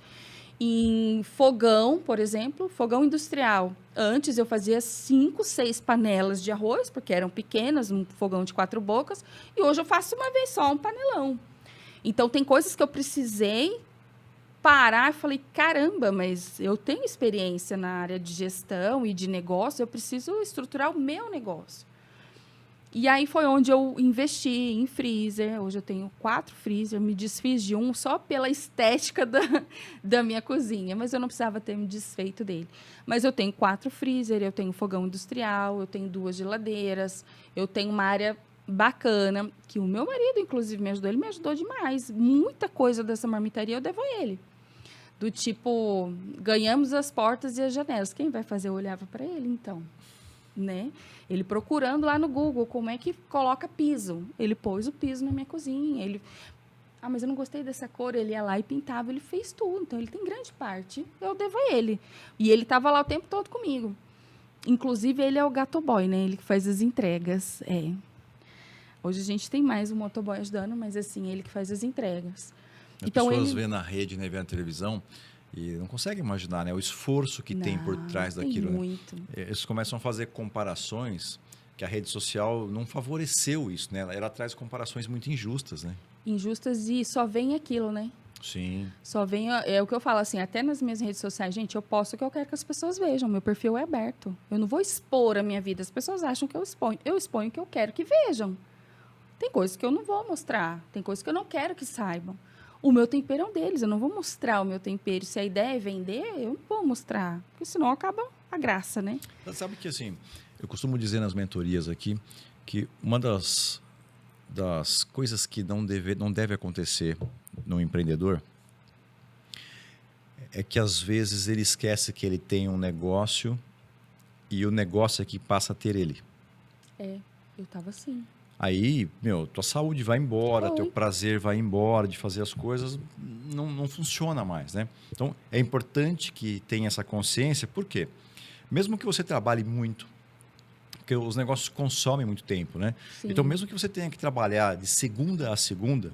em fogão, por exemplo, fogão industrial. Antes eu fazia 5, 6 panelas de arroz, porque eram pequenas, um fogão de 4 bocas, e hoje eu faço uma vez só um panelão. Então, tem coisas que eu precisei parar e falei, caramba, mas eu tenho experiência na área de gestão e de negócio, eu preciso estruturar o meu negócio. E aí foi onde eu investi em freezer. Hoje eu tenho 4 freezer, me desfiz de um só pela estética da minha cozinha, mas eu não precisava ter me desfeito dele. Mas eu tenho 4 freezer, eu tenho fogão industrial, eu tenho 2 geladeiras, eu tenho uma área bacana, que o meu marido, inclusive, me ajudou. Ele me ajudou demais. Muita coisa dessa marmitaria eu devo a ele. Do tipo, ganhamos as portas e as janelas. Quem vai fazer? Eu olhava para ele, então. Né? Ele procurando lá no Google como é que coloca piso. Ele pôs o piso na minha cozinha. Ele, mas eu não gostei dessa cor. Ele ia lá e pintava. Ele fez tudo. Então, ele tem grande parte. Eu devo a ele. E ele estava lá o tempo todo comigo. Inclusive, ele é o gato boy, né? Ele que faz as entregas. Hoje a gente tem mais um motoboy ajudando, mas assim, ele que faz as entregas. As pessoas vêem na rede, né, vêem na televisão e não conseguem imaginar, né, o esforço que tem por trás daquilo. Tem muito. Né? Eles começam a fazer comparações que a rede social não favoreceu isso, né? Ela traz comparações muito injustas, né? Injustas e só vem aquilo, né? Sim. Só vem, é o que eu falo assim, até nas minhas redes sociais, gente, eu posto o que eu quero que as pessoas vejam, meu perfil é aberto. Eu não vou expor a minha vida, as pessoas acham que eu exponho o que eu quero que vejam. Tem coisas que eu não vou mostrar, tem coisas que eu não quero que saibam. O meu tempero é um deles, eu não vou mostrar o meu tempero. Se a ideia é vender, eu não vou mostrar, porque senão acaba a graça, né? Sabe que, assim, eu costumo dizer nas mentorias aqui que uma das coisas que não deve acontecer no empreendedor é que, às vezes, ele esquece que ele tem um negócio e o negócio é que passa a ter ele. Eu tava assim. Aí, tua saúde vai embora, Foi. teu prazer vai embora de fazer as coisas, não funciona mais, né? Então, é importante que tenha essa consciência, por quê? Mesmo que você trabalhe muito, porque os negócios consomem muito tempo, né? Sim. Então, mesmo que você tenha que trabalhar de segunda a segunda,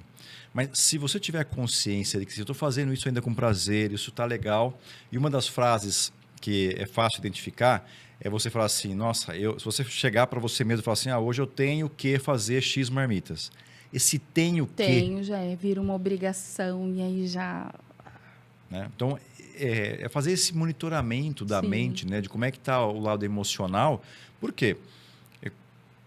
mas se você tiver consciência de que se eu estou fazendo isso ainda com prazer, isso está legal, e uma das frases que é fácil identificar é você falar assim, nossa, se você chegar para você mesmo e falar assim, hoje eu tenho que fazer X marmitas. Esse tenho, já vira uma obrigação e aí já... Né? Então, é fazer esse monitoramento da mente, né? De como é que está o lado emocional. Por quê?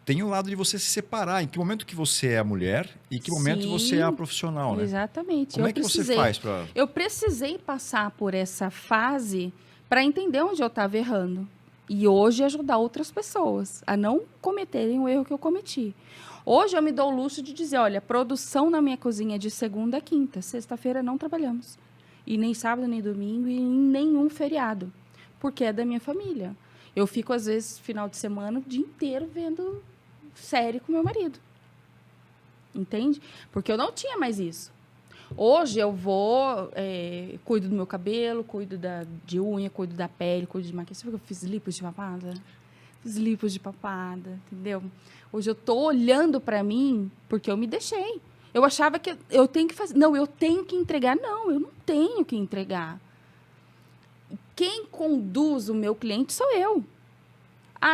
Tem o lado de você se separar. Em que momento que você é a mulher e em que momento você é a profissional, né? Exatamente. Como é que você faz para... Eu precisei passar por essa fase para entender onde eu estava errando. E hoje ajudar outras pessoas a não cometerem o erro que eu cometi. Hoje eu me dou o luxo de dizer, olha, produção na minha cozinha é de segunda a quinta. Sexta-feira não trabalhamos. E nem sábado, nem domingo, e nenhum feriado. Porque é da minha família. Eu fico, às vezes, final de semana, o dia inteiro vendo série com meu marido. Entende? Porque eu não tinha mais isso. Hoje eu vou, cuido do meu cabelo, cuido de unha, cuido da pele, cuido de maquiagem. Você viu que eu fiz lipos de papada? Fiz lipos de papada, entendeu? Hoje eu tô olhando para mim porque eu me deixei. Eu achava que eu tenho que fazer. Não, eu tenho que entregar. Não, eu não tenho que entregar. Quem conduz o meu cliente sou eu.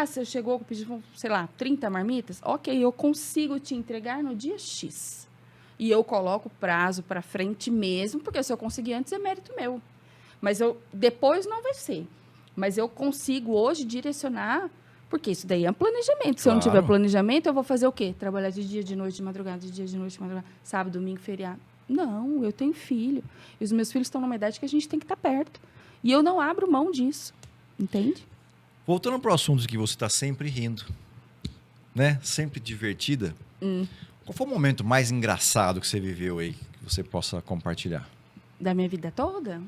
Você chegou, pediu, sei lá, 30 marmitas? Ok, eu consigo te entregar no dia X. E eu coloco prazo para frente mesmo, porque se eu conseguir antes é mérito meu. Mas depois não vai ser. Mas eu consigo hoje direcionar, porque isso daí é um planejamento. Se eu não tiver planejamento, eu vou fazer o quê? Trabalhar de dia, de noite, de madrugada, de dia, de noite, de madrugada, sábado, domingo, feriado. Não, eu tenho filho. E os meus filhos estão numa idade que a gente tem que estar perto. E eu não abro mão disso. Entende? Voltando para o assunto que você está sempre rindo, né? Sempre divertida. Qual foi o momento mais engraçado que você viveu aí, que você possa compartilhar? Da minha vida toda?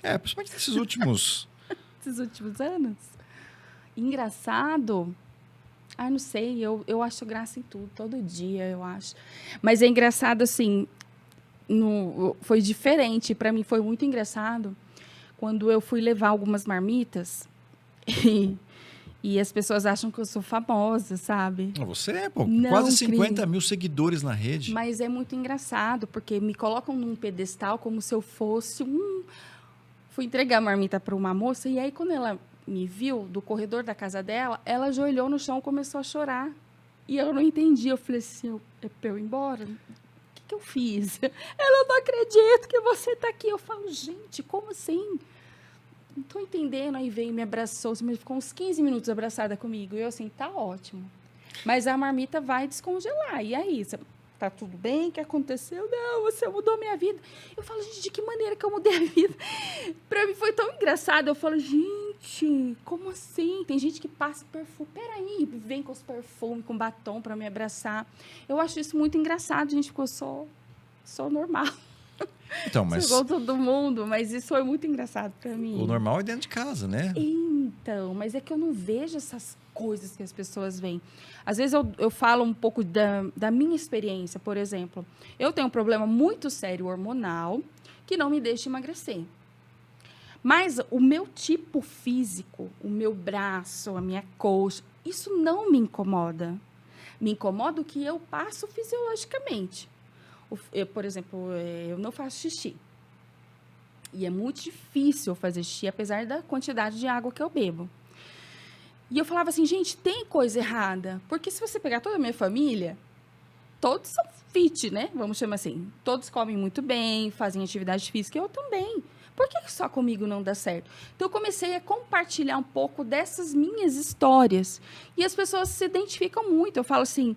Principalmente nesses últimos... Esses últimos anos? Engraçado? Não sei, eu acho graça em tudo, todo dia eu acho. Mas é engraçado, assim, foi diferente, para mim foi muito engraçado, quando eu fui levar algumas marmitas e as pessoas acham que eu sou famosa, sabe? Você é, pô, Não, quase 50 mil seguidores na rede. Mas é muito engraçado, porque me colocam num pedestal como se eu fosse Fui entregar a marmita para uma moça, e aí quando ela me viu do corredor da casa dela, ela ajoelhou no chão e começou a chorar. E eu não entendi, eu falei assim, é pra eu ir embora? que eu fiz? Ela, eu não acredito que você está aqui. Eu falo, gente, como assim? Não estou entendendo. Aí veio, me abraçou, mas ficou uns 15 minutos abraçada comigo. E eu assim, tá ótimo. Mas a marmita vai descongelar. E aí, tá tudo bem? O que aconteceu? Não, você mudou a minha vida. Eu falo, gente, de que maneira que eu mudei a vida? Para mim foi tão engraçado. Eu falo, gente, como assim? Tem gente que passa perfume. Peraí, vem com os perfumes, com batom para me abraçar. Eu acho isso muito engraçado. A gente ficou só normal. Então, mas Chegou todo mundo, mas isso foi muito engraçado para mim. o normal é dentro de casa, né? Então, mas é que eu não vejo essas coisas que as pessoas veem. Às vezes eu falo um pouco da minha experiência, por exemplo. Eu tenho um problema muito sério hormonal que não me deixa emagrecer. Mas o meu tipo físico, o meu braço, a minha coxa, isso não me incomoda. Me incomoda o que eu passo fisiologicamente. Por exemplo, eu não faço xixi. E é muito difícil fazer xixi, apesar da quantidade de água que eu bebo. E eu falava assim, gente, tem coisa errada. Porque se você pegar toda a minha família, todos são fit, né? Vamos chamar assim. Todos comem muito bem, fazem atividade física, eu também. Por que só comigo não dá certo? Então, eu comecei a compartilhar um pouco dessas minhas histórias. E as pessoas se identificam muito. Eu falo assim,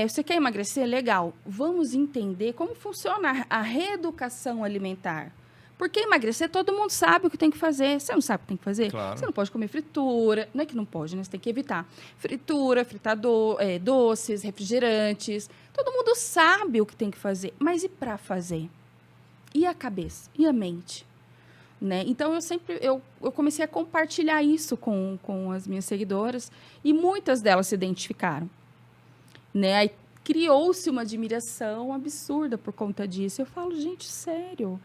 você quer emagrecer? Legal. Vamos entender como funciona a reeducação alimentar. Porque emagrecer, todo mundo sabe o que tem que fazer. Você não sabe o que tem que fazer? Claro. Você não pode comer fritura. Não é que não pode, né? Você tem que evitar. Fritura, doces, refrigerantes. Todo mundo sabe o que tem que fazer. Mas e para fazer? E a cabeça? E a mente? Né? Então, eu comecei a compartilhar isso com as minhas seguidoras. E muitas delas se identificaram. Né? Aí criou-se uma admiração absurda por conta disso. Eu falo, gente, sério...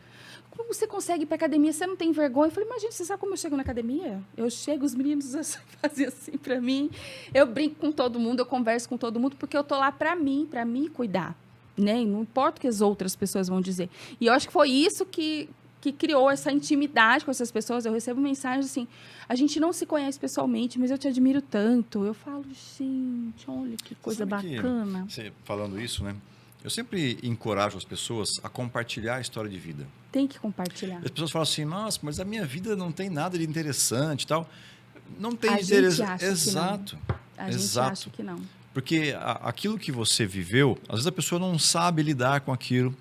Como você consegue ir para academia? Você não tem vergonha? Eu falei, imagina, você sabe como eu chego na academia? Eu chego, os meninos fazem assim para mim. Eu brinco com todo mundo, eu converso com todo mundo, porque eu tô lá para mim cuidar. Né? Não importa o que as outras pessoas vão dizer. E eu acho que foi isso que criou essa intimidade com essas pessoas. Eu recebo mensagens assim, a gente não se conhece pessoalmente, mas eu te admiro tanto. Eu falo, gente, olha que coisa bacana. Você falando isso, né? Eu sempre encorajo as pessoas a compartilhar a história de vida. Tem que compartilhar. As pessoas falam assim, nossa, mas a minha vida não tem nada de interessante e tal. Não tem a interessante. Gente acha Exato. Que não. A gente acha que não. Porque aquilo que você viveu, às vezes a pessoa não sabe lidar com aquilo.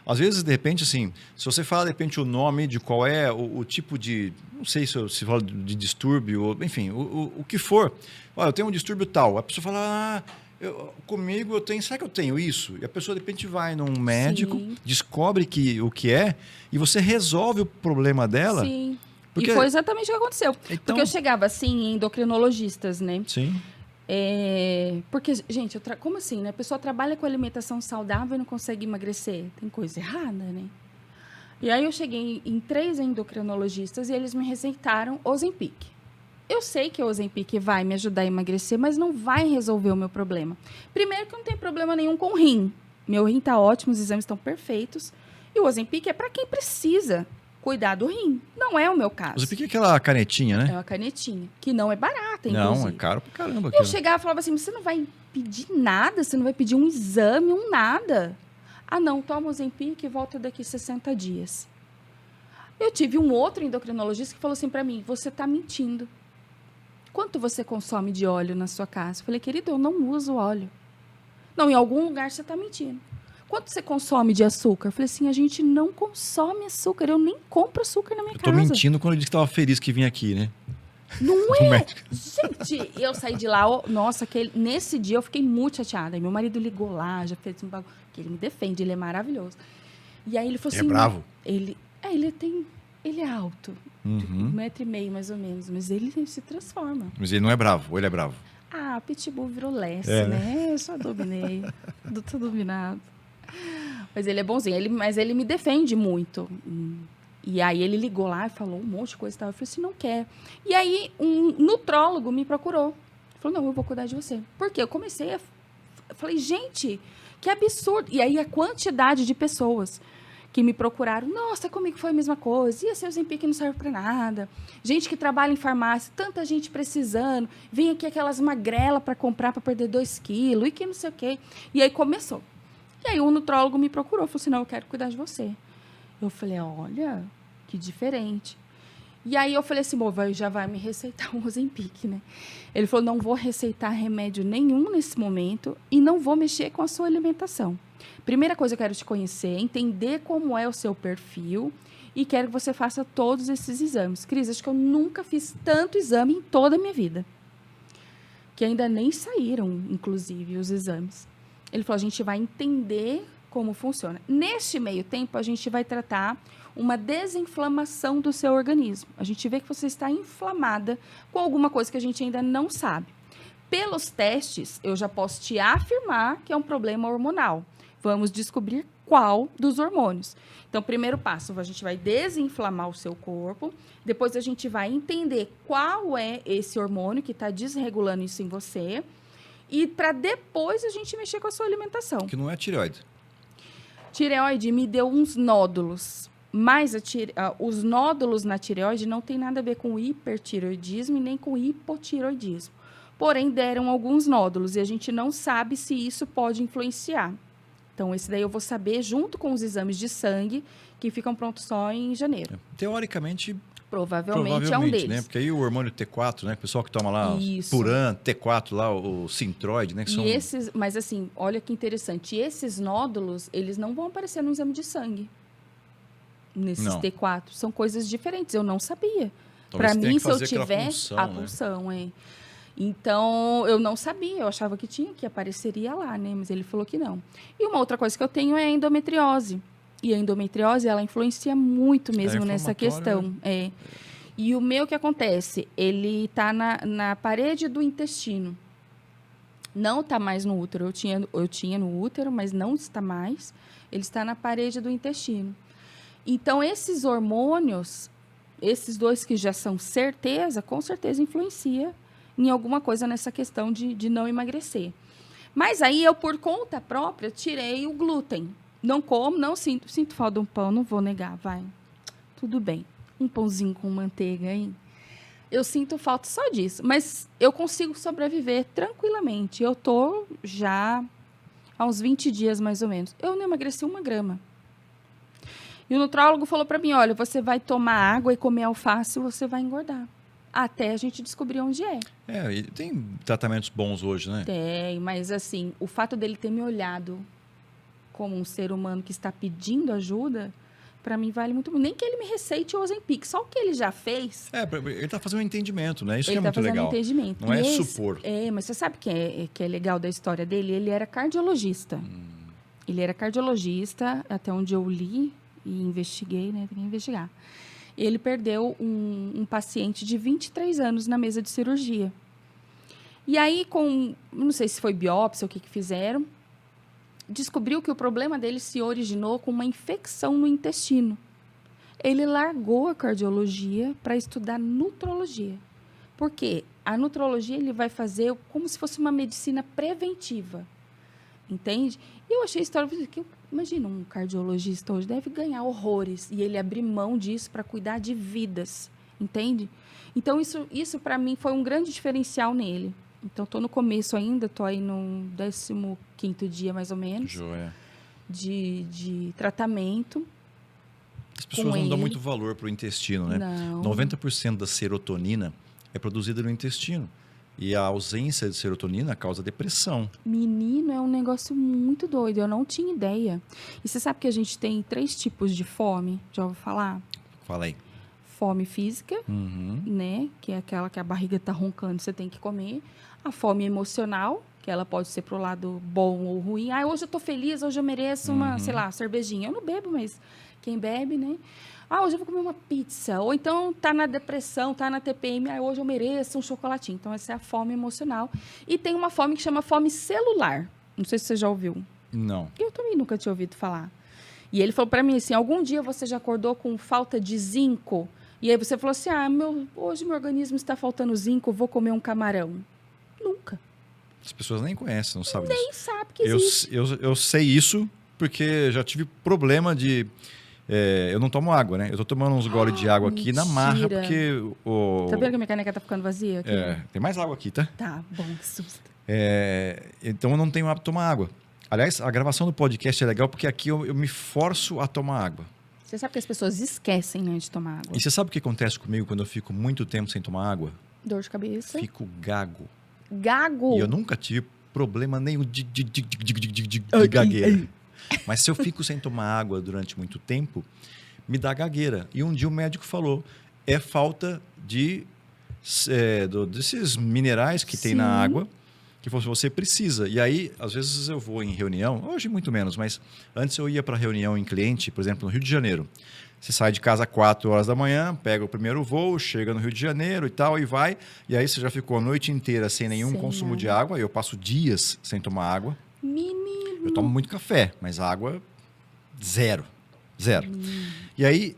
Às vezes, de repente, assim, se você fala, de repente, o nome de qual é o tipo de... Não sei se fala de distúrbio, ou, enfim, o que for. Olha, eu tenho um distúrbio tal. A pessoa fala... comigo eu tenho, será que eu tenho isso? E a pessoa de repente vai num médico, Sim. descobre o que é e você resolve o problema dela. Sim. Porque... E foi exatamente o que aconteceu. Então... Porque eu chegava assim em endocrinologistas, né? Sim. Porque, gente, como assim, né? A pessoa trabalha com alimentação saudável e não consegue emagrecer. Tem coisa errada, né? E aí eu cheguei em 3 endocrinologistas e eles me receitaram Ozempic. Eu sei que o Ozempic vai me ajudar a emagrecer, mas não vai resolver o meu problema. Primeiro que eu não tenho problema nenhum com o rim. Meu rim está ótimo, os exames estão perfeitos. E o Ozempic é para quem precisa cuidar do rim. Não é o meu caso. O Ozempic é aquela canetinha, né? É uma canetinha, que não é barata, Não, inclusive. é caro pra caramba. Eu chegava e falava assim, você não vai pedir nada? Você não vai pedir um exame, um nada? Ah, não, toma o Ozempic e volta daqui 60 dias. Eu tive um outro endocrinologista que falou assim para mim, você está mentindo. Quanto você consome de óleo na sua casa? Eu falei, querido, eu não uso óleo. Não, em algum lugar você está mentindo. Quanto você consome de açúcar? Eu falei assim, a gente não consome açúcar. Eu nem compro açúcar na minha casa. Eu tô mentindo quando eu disse que estava feliz que vinha aqui, né? Não é? Gente, eu saí de lá, nossa, nesse dia eu fiquei muito chateada. Aí meu marido ligou lá, já fez um bagulho. Que ele me defende, ele é maravilhoso. E aí ele falou assim... É bravo? Ele é alto. Uhum. 1,5 m mais ou menos, mas ele se transforma. Mas ele não é bravo, ou ele é bravo? Ah, Pitbull virou lesse, né? né? Eu só dominei. Tô dominado. Mas ele é bonzinho. Mas ele me defende muito. E aí ele ligou lá e falou um monte de coisa e tal. Eu falei assim, não quer. E aí um nutrólogo me procurou. Falou, não, eu vou cuidar de você. Porque eu comecei a... Eu falei, gente, que absurdo. E aí a quantidade de pessoas que me procuraram, nossa, comigo foi a mesma coisa. E esse Ozempic não serve para nada. Gente que trabalha em farmácia, tanta gente precisando. Vem aqui aquelas magrelas para comprar para perder 2 quilos e que não sei o quê. E aí começou. E aí o nutrólogo me procurou, falou assim, não, eu quero cuidar de você. Eu falei, olha, que diferente. E aí eu falei assim, bom, já vai me receitar um Ozempic, né? Ele falou, não vou receitar remédio nenhum nesse momento e não vou mexer com a sua alimentação. Primeira coisa, eu quero te conhecer, entender como é o seu perfil e quero que você faça todos esses exames. Cris, acho que eu nunca fiz tanto exame em toda a minha vida. Que ainda nem saíram, inclusive, os exames. Ele falou, a gente vai entender como funciona. Neste meio tempo, a gente vai tratar uma desinflamação do seu organismo. A gente vê que você está inflamada com alguma coisa que a gente ainda não sabe. Pelos testes, eu já posso te afirmar que é um problema hormonal. Vamos descobrir qual dos hormônios. Então, primeiro passo, a gente vai desinflamar o seu corpo. Depois, a gente vai entender qual é esse hormônio que está desregulando isso em você. E para depois a gente mexer com a sua alimentação. Que não é tireoide. Tireoide me deu uns nódulos. Mas os nódulos na tireoide não tem nada a ver com hipertireoidismo e nem com hipotireoidismo. Porém, deram alguns nódulos e a gente não sabe se isso pode influenciar. Então, esse daí eu vou saber junto com os exames de sangue, que ficam prontos só em janeiro. Teoricamente, Provavelmente é um deles. Né? Porque aí o hormônio T4, né? O pessoal que toma lá, Puran, T4 lá, o Sintroid, né? Que são... Mas assim, olha que interessante. E esses nódulos, eles não vão aparecer no exame de sangue. Nesses T4. São coisas diferentes. Eu não sabia. Para mim, se eu tivesse... A punção, é. Então, eu não sabia. Eu achava que tinha, que apareceria lá, né? Mas ele falou que não. E uma outra coisa que eu tenho é a endometriose. E a endometriose, ela influencia muito mesmo nessa questão. É. E o meu, que acontece? Ele está na parede do intestino. Não está mais no útero. Eu tinha no útero, mas não está mais. Ele está na parede do intestino. Então, esses hormônios, esses dois que já são certeza, com certeza influencia em alguma coisa nessa questão de não emagrecer. Mas aí, eu, por conta própria, tirei o glúten. Não como, não sinto falta de um pão, não vou negar, vai. Tudo bem. Um pãozinho com manteiga, hein? Eu sinto falta só disso, mas eu consigo sobreviver tranquilamente. Eu tô já há uns 20 dias, mais ou menos. Eu não emagreci 1 grama. E o nutrólogo falou para mim, olha, você vai tomar água e comer alface e você vai engordar. Até a gente descobrir onde é. E tem tratamentos bons hoje, né? Tem, mas assim, o fato dele ter me olhado como um ser humano que está pedindo ajuda, para mim vale muito. Nem que ele me receite o Ozempic, só o que ele já fez. Ele está fazendo um entendimento, né? Isso que é muito legal. Ele está fazendo um entendimento. Não é supor. Mas você sabe o que é legal da história dele? Ele era cardiologista. Ele era cardiologista, até onde eu li e investiguei, né? Tem que investigar. Ele perdeu um paciente de 23 anos na mesa de cirurgia. E aí, não sei se foi biópsia ou o que fizeram, descobriu que o problema dele se originou com uma infecção no intestino. Ele largou a cardiologia para estudar nutrologia. Por quê? A nutrologia ele vai fazer como se fosse uma medicina preventiva. Entende? E eu achei a história... Imagina, um cardiologista hoje deve ganhar horrores e ele abrir mão disso para cuidar de vidas. Entende? Então, isso para mim foi um grande diferencial nele. Então, estou no começo ainda, estou aí no 15º dia, mais ou menos, de tratamento. As pessoas não dão muito valor para o intestino, né? Não. 90% da serotonina é produzida no intestino. E a ausência de serotonina causa depressão. Menino, é um negócio muito doido. Eu não tinha ideia. E você sabe que a gente tem 3 tipos de fome? Já ouviu falar? Fala aí. Fome física, né? Que é aquela que a barriga tá roncando, você tem que comer. A fome emocional, que ela pode ser pro lado bom ou ruim. Hoje eu tô feliz, hoje eu mereço uma, sei lá, cervejinha. Eu não bebo, mas quem bebe, né? Hoje eu vou comer uma pizza. Ou então tá na depressão, tá na TPM, hoje eu mereço um chocolatinho. Então essa é a fome emocional. E tem uma fome que chama fome celular. Não sei se você já ouviu. Não. Eu também nunca tinha ouvido falar. E ele falou para mim assim, algum dia você já acordou com falta de zinco? E aí você falou assim, hoje meu organismo está faltando zinco, vou comer um camarão. Nunca. As pessoas nem conhecem, não sabem disso. Nem sabe que existe. Eu sei isso porque já tive problema de... eu não tomo água, né? Eu tô tomando uns goles de água aqui na marra, porque... Tá vendo que a minha caneca tá ficando vazia? Aqui? Tem mais água aqui, tá? Tá, bom, que susto. Então eu não tenho hábito de tomar água. Aliás, a gravação do podcast é legal porque aqui eu me forço a tomar água. Você sabe que as pessoas esquecem, né, de tomar água. E você sabe o que acontece comigo quando eu fico muito tempo sem tomar água? Dor de cabeça. Fico gago. Gago. E eu nunca tive problema nenhum de gagueira. Mas se eu fico sem tomar água durante muito tempo, me dá gagueira. E um dia o médico falou, é falta desses minerais que tem na água, que você precisa. E aí, às vezes eu vou em reunião, hoje muito menos, mas antes eu ia para reunião em cliente, por exemplo, no Rio de Janeiro. Você sai de casa às 4 horas da manhã, pega o primeiro voo, chega no Rio de Janeiro e tal, e vai. E aí você já ficou a noite inteira sem nenhum consumo de água. Eu passo dias sem tomar água. Menino. Eu tomo muito café, mas água, zero. E aí,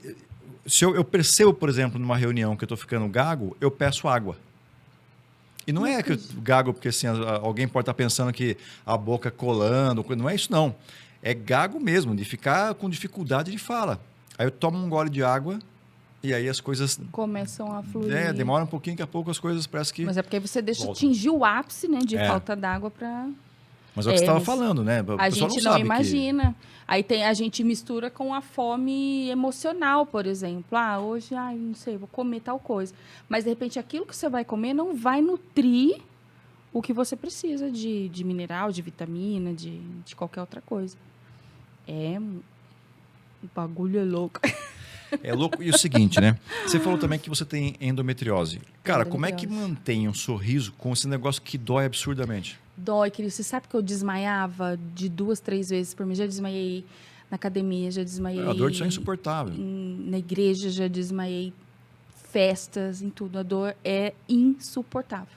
se eu percebo, por exemplo, numa reunião que eu estou ficando gago, eu peço água. E não é que eu gago porque assim, alguém pode estar pensando que a boca colando, não é isso não. É gago mesmo, de ficar com dificuldade de fala. Aí eu tomo um gole de água e aí as coisas... começam a fluir. Demora um pouquinho, daqui a pouco as coisas parece que... Mas é porque você deixa voltam. atingir o ápice, né, de falta d'água para... Mas é o que você estava falando, né? A gente não imagina. Aí a gente mistura com a fome emocional, por exemplo. Ah, hoje, não sei, vou comer tal coisa. Mas, de repente, aquilo que você vai comer não vai nutrir o que você precisa de mineral, de vitamina, de qualquer outra coisa. O bagulho é louco. É louco. E o seguinte, né? Você falou também que você tem endometriose. Cara, como é que mantém um sorriso com esse negócio que dói absurdamente? Dói, querido. Você sabe que eu desmaiava de 2, 3 vezes por mês? Já desmaiei na academia, já desmaiei... A dor disso é insuportável. Na igreja, já desmaiei. Festas, em tudo. A dor é insuportável.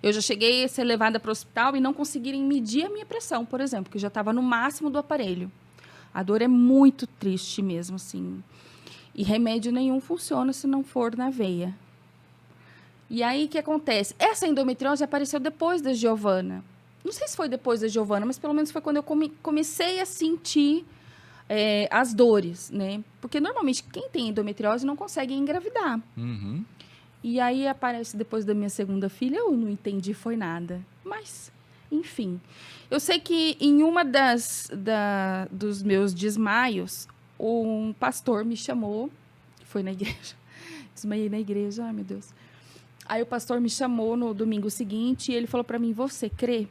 Eu já cheguei a ser levada para o hospital e não conseguirem medir a minha pressão, por exemplo, que já estava no máximo do aparelho. A dor é muito triste mesmo, assim. E remédio nenhum funciona se não for na veia. E aí, o que acontece? Essa endometriose apareceu depois da Giovana. Não sei se foi depois da Giovana, mas pelo menos foi quando eu comecei a sentir as dores, né? Porque, normalmente, quem tem endometriose não consegue engravidar. Uhum. E aí, aparece depois da minha segunda filha, eu não entendi, foi nada. Mas, enfim. Eu sei que em uma dos meus desmaios, um pastor me chamou, foi na igreja. Desmaiei na igreja, ai, meu Deus. Aí o pastor me chamou no domingo seguinte e ele falou para mim, você crê?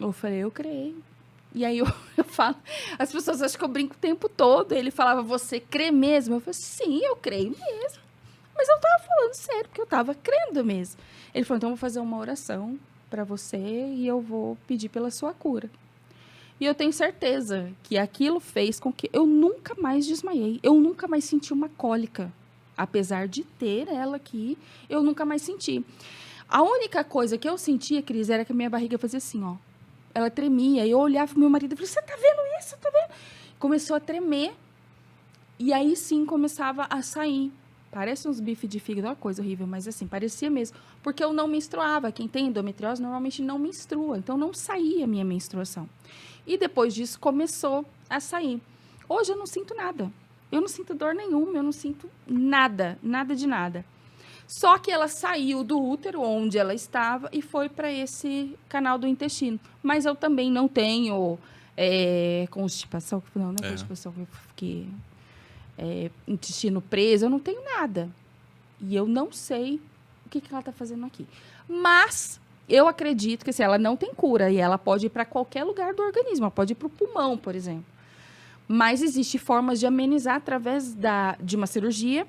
Eu falei, eu creio. E aí eu falo, as pessoas acham que eu brinco o tempo todo. Ele falava, você crê mesmo? Eu falei, sim, eu creio mesmo. Mas eu tava falando sério, porque eu tava crendo mesmo. Ele falou, então eu vou fazer uma oração para você e eu vou pedir pela sua cura. E eu tenho certeza que aquilo fez com que eu nunca mais desmaiei. Eu nunca mais senti uma cólica. Apesar de ter ela aqui, eu nunca mais senti. A única coisa que eu sentia, Cris, era que a minha barriga fazia assim, ó. Ela tremia. E eu olhava pro meu marido e falei, você tá vendo isso? Você tá vendo? Começou a tremer. E aí, sim, começava a sair. Parece uns bifes de fígado, uma coisa horrível, mas assim, parecia mesmo. Porque eu não menstruava. Quem tem endometriose normalmente não menstrua. Então, não saía a minha menstruação. E depois disso, começou a sair. Hoje eu não sinto nada. Eu não sinto dor nenhuma, eu não sinto nada, nada de nada. Só que ela saiu do útero, onde ela estava, e foi para esse canal do intestino. Mas eu também não tenho constipação, não é constipação, porque intestino preso, eu não tenho nada. E eu não sei o que ela está fazendo aqui. Mas eu acredito que ela não tem cura, e ela pode ir para qualquer lugar do organismo, ela pode ir para o pulmão, por exemplo. Mas existem formas de amenizar através de uma cirurgia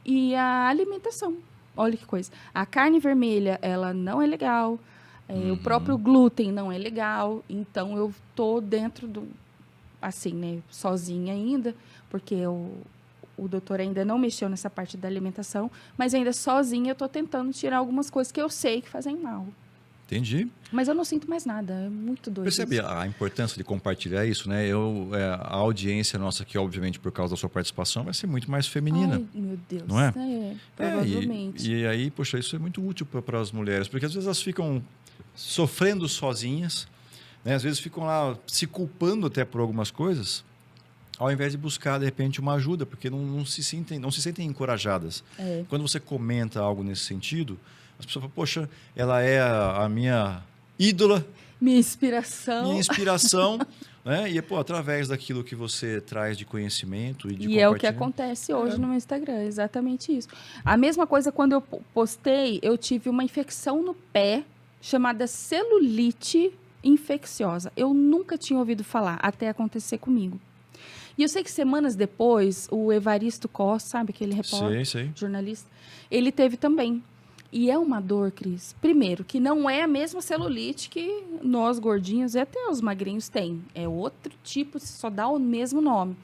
e a alimentação. Olha que coisa. A carne vermelha, ela não é legal. O próprio glúten não é legal. Então, eu tô dentro do... Assim, né? Sozinha ainda. Porque o doutor ainda não mexeu nessa parte da alimentação. Mas ainda sozinha eu tô tentando tirar algumas coisas que eu sei que fazem mal. Entendi. Mas eu não sinto mais nada, é muito doido. Percebe a importância de compartilhar isso, né? A audiência nossa aqui, obviamente, por causa da sua participação, vai ser muito mais feminina. Ai, meu Deus. Não é? Provavelmente. E aí, poxa, isso é muito útil para as mulheres, porque às vezes elas ficam sofrendo sozinhas, né? Às vezes ficam lá se culpando até por algumas coisas, ao invés de buscar, de repente, uma ajuda, porque não se sentem encorajadas. Quando você comenta algo nesse sentido, as pessoas falam, poxa, ela é a minha ídola. Minha inspiração. Minha inspiração, né? E, pô, através daquilo que você traz de conhecimento e de E é o que compartilhamento. acontece hoje no meu Instagram, exatamente isso. A mesma coisa quando eu postei, eu tive uma infecção no pé chamada celulite infecciosa. Eu nunca tinha ouvido falar, até acontecer comigo. E eu sei que semanas depois, o Evaristo Costa, sabe aquele repórter, Sei. jornalista, ele teve também. E é uma dor, Cris. Primeiro, que não é a mesma celulite que nós gordinhos e até os magrinhos têm. É outro tipo, só dá o mesmo nome.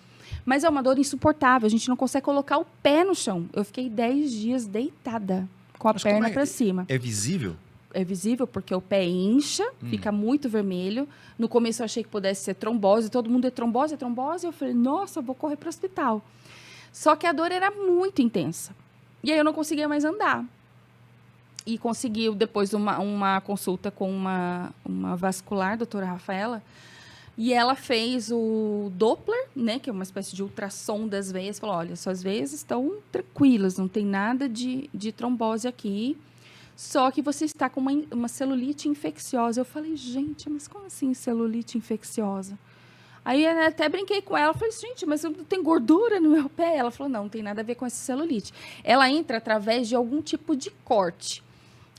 Mas é uma dor insuportável, a gente não consegue colocar o pé no chão. Eu fiquei 10 dias deitada, com a Mas como perna é- para cima. É visível? É visível porque o pé incha, fica muito vermelho. No começo eu achei que pudesse ser trombose, todo mundo é trombose, é trombose. Eu falei, nossa, eu vou correr para o hospital. Só que a dor era muito intensa. E aí eu não conseguia mais andar. E conseguiu, depois de uma consulta com uma vascular, doutora Rafaela, e ela fez o Doppler, né, que é uma espécie de ultrassom das veias. Falou, olha, suas veias estão tranquilas, não tem nada de trombose aqui. Só que você está com uma celulite infecciosa. Eu falei, gente, mas como assim celulite infecciosa? Aí eu até brinquei com ela. Falei, gente, mas eu tenho gordura no meu pé? Ela falou, não tem nada a ver com essa celulite. Ela entra através de algum tipo de corte.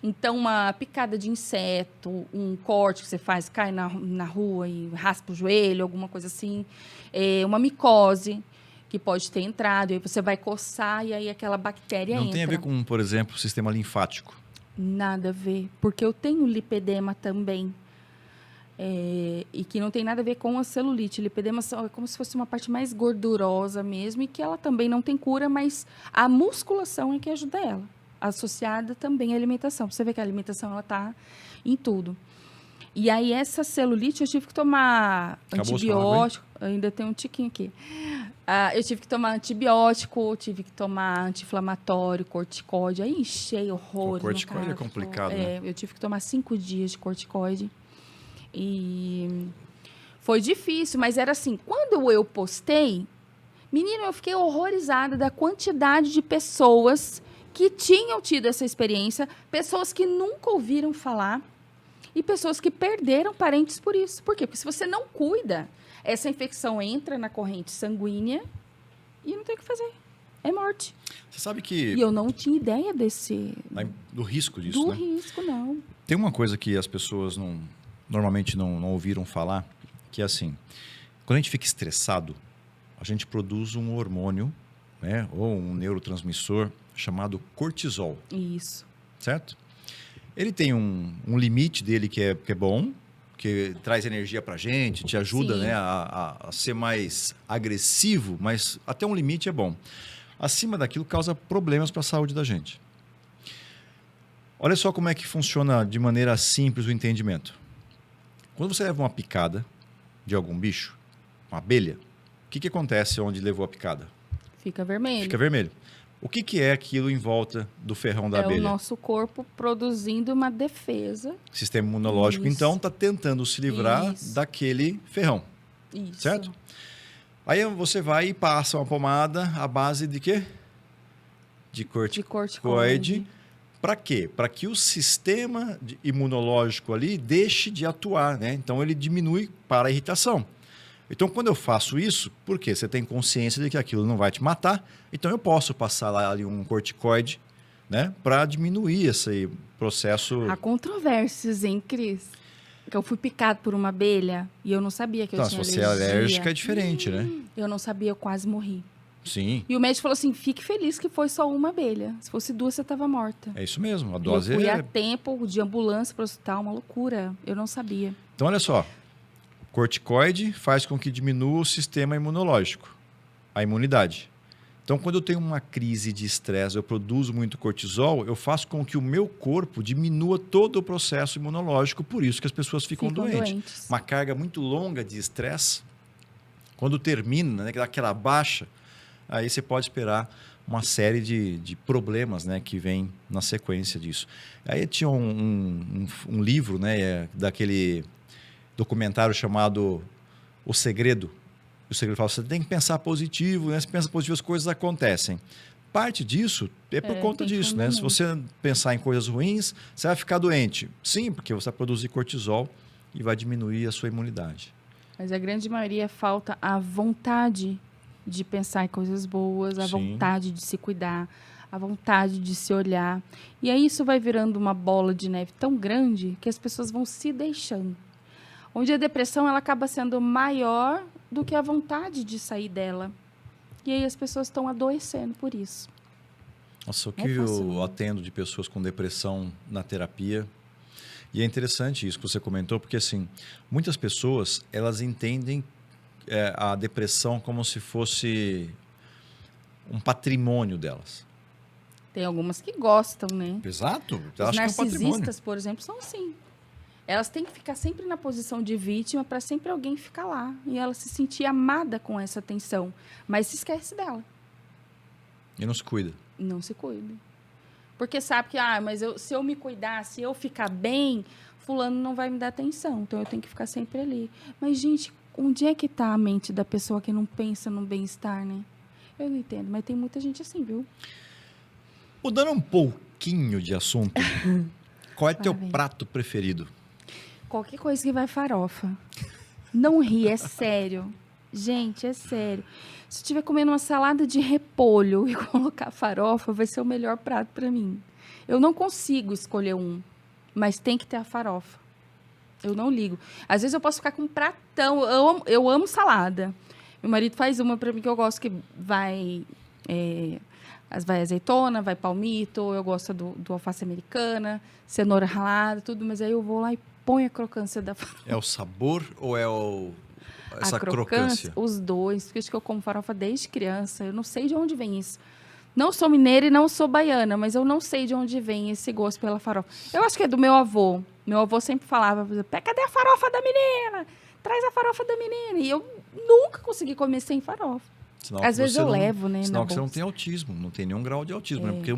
Então, uma picada de inseto, um corte que você faz, cai na rua e raspa o joelho, alguma coisa assim. Uma micose que pode ter entrado. E aí você vai coçar e aí aquela bactéria entra. Não tem a ver com, por exemplo, o sistema linfático. Nada a ver, porque eu tenho lipedema também. E que não tem nada a ver com a celulite. Lipedema é como se fosse uma parte mais gordurosa mesmo e que ela também não tem cura, mas a musculação é que ajuda ela. Associada também à alimentação. Você vê que a alimentação ela está em tudo. E aí, essa celulite, eu tive que tomar Acabou antibiótico. Ainda tem um tiquinho aqui. Eu tive que tomar antibiótico, tive que tomar anti-inflamatório, corticoide. Aí enchei horrores. O corticoide é complicado, né? Eu tive que tomar 5 dias de corticoide. E foi difícil, mas era assim, quando eu postei, menina, eu fiquei horrorizada da quantidade de pessoas que tinham tido essa experiência, pessoas que nunca ouviram falar e pessoas que perderam parentes por isso. Por quê? Porque se você não cuida, essa infecção entra na corrente sanguínea e não tem o que fazer. É morte. Você sabe que... E eu não tinha ideia do risco disso, do né? risco, não. Tem uma coisa que as pessoas normalmente não ouviram falar, que é assim, quando a gente fica estressado, a gente produz um hormônio, né, ou um neurotransmissor chamado cortisol, Isso. certo? Ele tem um limite dele que é bom, que traz energia pra gente, te ajuda, Sim. né, a ser mais agressivo, mas até um limite é bom. Acima daquilo causa problemas para a saúde da gente. Olha só como é que funciona de maneira simples o entendimento. Quando você leva uma picada de algum bicho, uma abelha, o que acontece onde levou a picada? Fica vermelho. Fica vermelho. O que é aquilo em volta do ferrão da abelha? É o nosso corpo produzindo uma defesa. Sistema imunológico, Isso. então, está tentando se livrar Isso. daquele ferrão, Isso. certo? Aí você vai e passa uma pomada à base de quê? De De corticoide. corticoide. Para quê? Para que o sistema imunológico ali deixe de atuar, né? Então, ele diminui para a irritação. Então, quando eu faço isso, por quê? Você tem consciência de que aquilo não vai te matar, então eu posso passar lá ali um corticoide, né? Para diminuir esse processo. Há controvérsias, hein, Cris? Que eu fui picado por uma abelha e eu não sabia que eu Então, se tinha você é alergia. alérgica, é diferente, né? Eu não sabia, eu quase morri. Sim, E o médico falou assim, fique feliz que foi só uma abelha. Se fosse 2, você estava morta. é isso mesmo. A E eu dose fui é... a tempo de ambulância para o hospital, uma loucura. Eu não sabia. Então, olha só. Corticoide faz com que diminua o sistema imunológico, a imunidade. Então, quando eu tenho uma crise de estresse, eu produzo muito cortisol, eu faço com que o meu corpo diminua todo o processo imunológico, por isso que as pessoas ficam doentes. Uma carga muito longa de estresse, quando termina, né, que dá aquela baixa, aí você pode esperar uma série de problemas, né, que vem na sequência disso. Aí tinha um livro, né, daquele documentário chamado O Segredo. O segredo fala, você tem que pensar positivo, né? Se pensa positivo, as coisas acontecem. Parte disso é por conta disso, né? Se você pensar em coisas ruins, você vai ficar doente. Sim, porque você vai produzir cortisol e vai diminuir a sua imunidade. Mas a grande maioria falta a vontade de pensar em coisas boas, a Sim. vontade de se cuidar, a vontade de se olhar. E aí isso vai virando uma bola de neve tão grande que as pessoas vão se deixando. Onde a depressão ela acaba sendo maior do que a vontade de sair dela. E aí as pessoas estão adoecendo por isso. Nossa, o que É fácil, eu né? atendo de pessoas com depressão na terapia. E é interessante isso que você comentou, porque assim, muitas pessoas, elas entendem a depressão como se fosse um patrimônio delas. Tem algumas que gostam, né? Exato. Os Acho que é um patrimônio. narcisistas, por exemplo, são assim. Elas têm que ficar sempre na posição de vítima para sempre alguém ficar lá. E ela se sentir amada com essa atenção. Mas se esquece dela. E não se cuida. Não se cuida. Porque sabe que, mas se eu me cuidar, se eu ficar bem, fulano não vai me dar atenção. Então eu tenho que ficar sempre ali. Mas, gente, onde é que está a mente da pessoa que não pensa no bem-estar, né? Eu não entendo, mas tem muita gente assim, viu? Mudando um pouquinho de assunto, qual é teu Lá vem. prato preferido? Qualquer coisa que vai farofa. Não ri, é sério. Gente, é sério. Se eu estiver comendo uma salada de repolho e colocar farofa, vai ser o melhor prato para mim. Eu não consigo escolher um, mas tem que ter a farofa. Eu não ligo. Às vezes eu posso ficar com um pratão. Eu amo salada. Meu marido faz uma para mim que eu gosto, que vai azeitona, vai palmito, eu gosto do alface americana, cenoura ralada, tudo, mas aí eu vou lá e ponho a crocância da farofa. É o sabor ou é essa A crocância? Os dois, porque acho que eu como farofa desde criança. Eu não sei de onde vem isso. Não sou mineira e não sou baiana, mas eu não sei de onde vem esse gosto pela farofa. Eu acho que é do meu avô. Meu avô sempre falava, cadê a farofa da menina? Traz a farofa da menina. E eu nunca consegui comer sem farofa. Sinal Às que vezes você eu não- levo, né, Sinal na que você não bolsa. tem autismo, não tem nenhum grau de autismo, né? É. Porque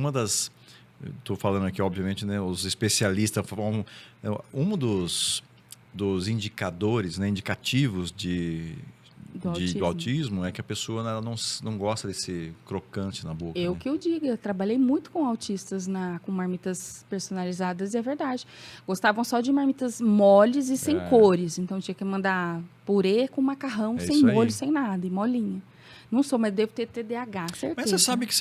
estou falando aqui, obviamente, né? Os especialistas falam, um dos indicadores, né? Indicativos do autismo é que a pessoa ela não gosta desse crocante na boca. Eu né? que eu diga, eu trabalhei muito com autistas com marmitas personalizadas e é verdade. Gostavam só de marmitas moles e sem cores. Então tinha que mandar purê com macarrão, É sem isso aí. molho, sem nada, e molinha. Não sou, mas devo ter TDAH, certeza. Mas você sabe que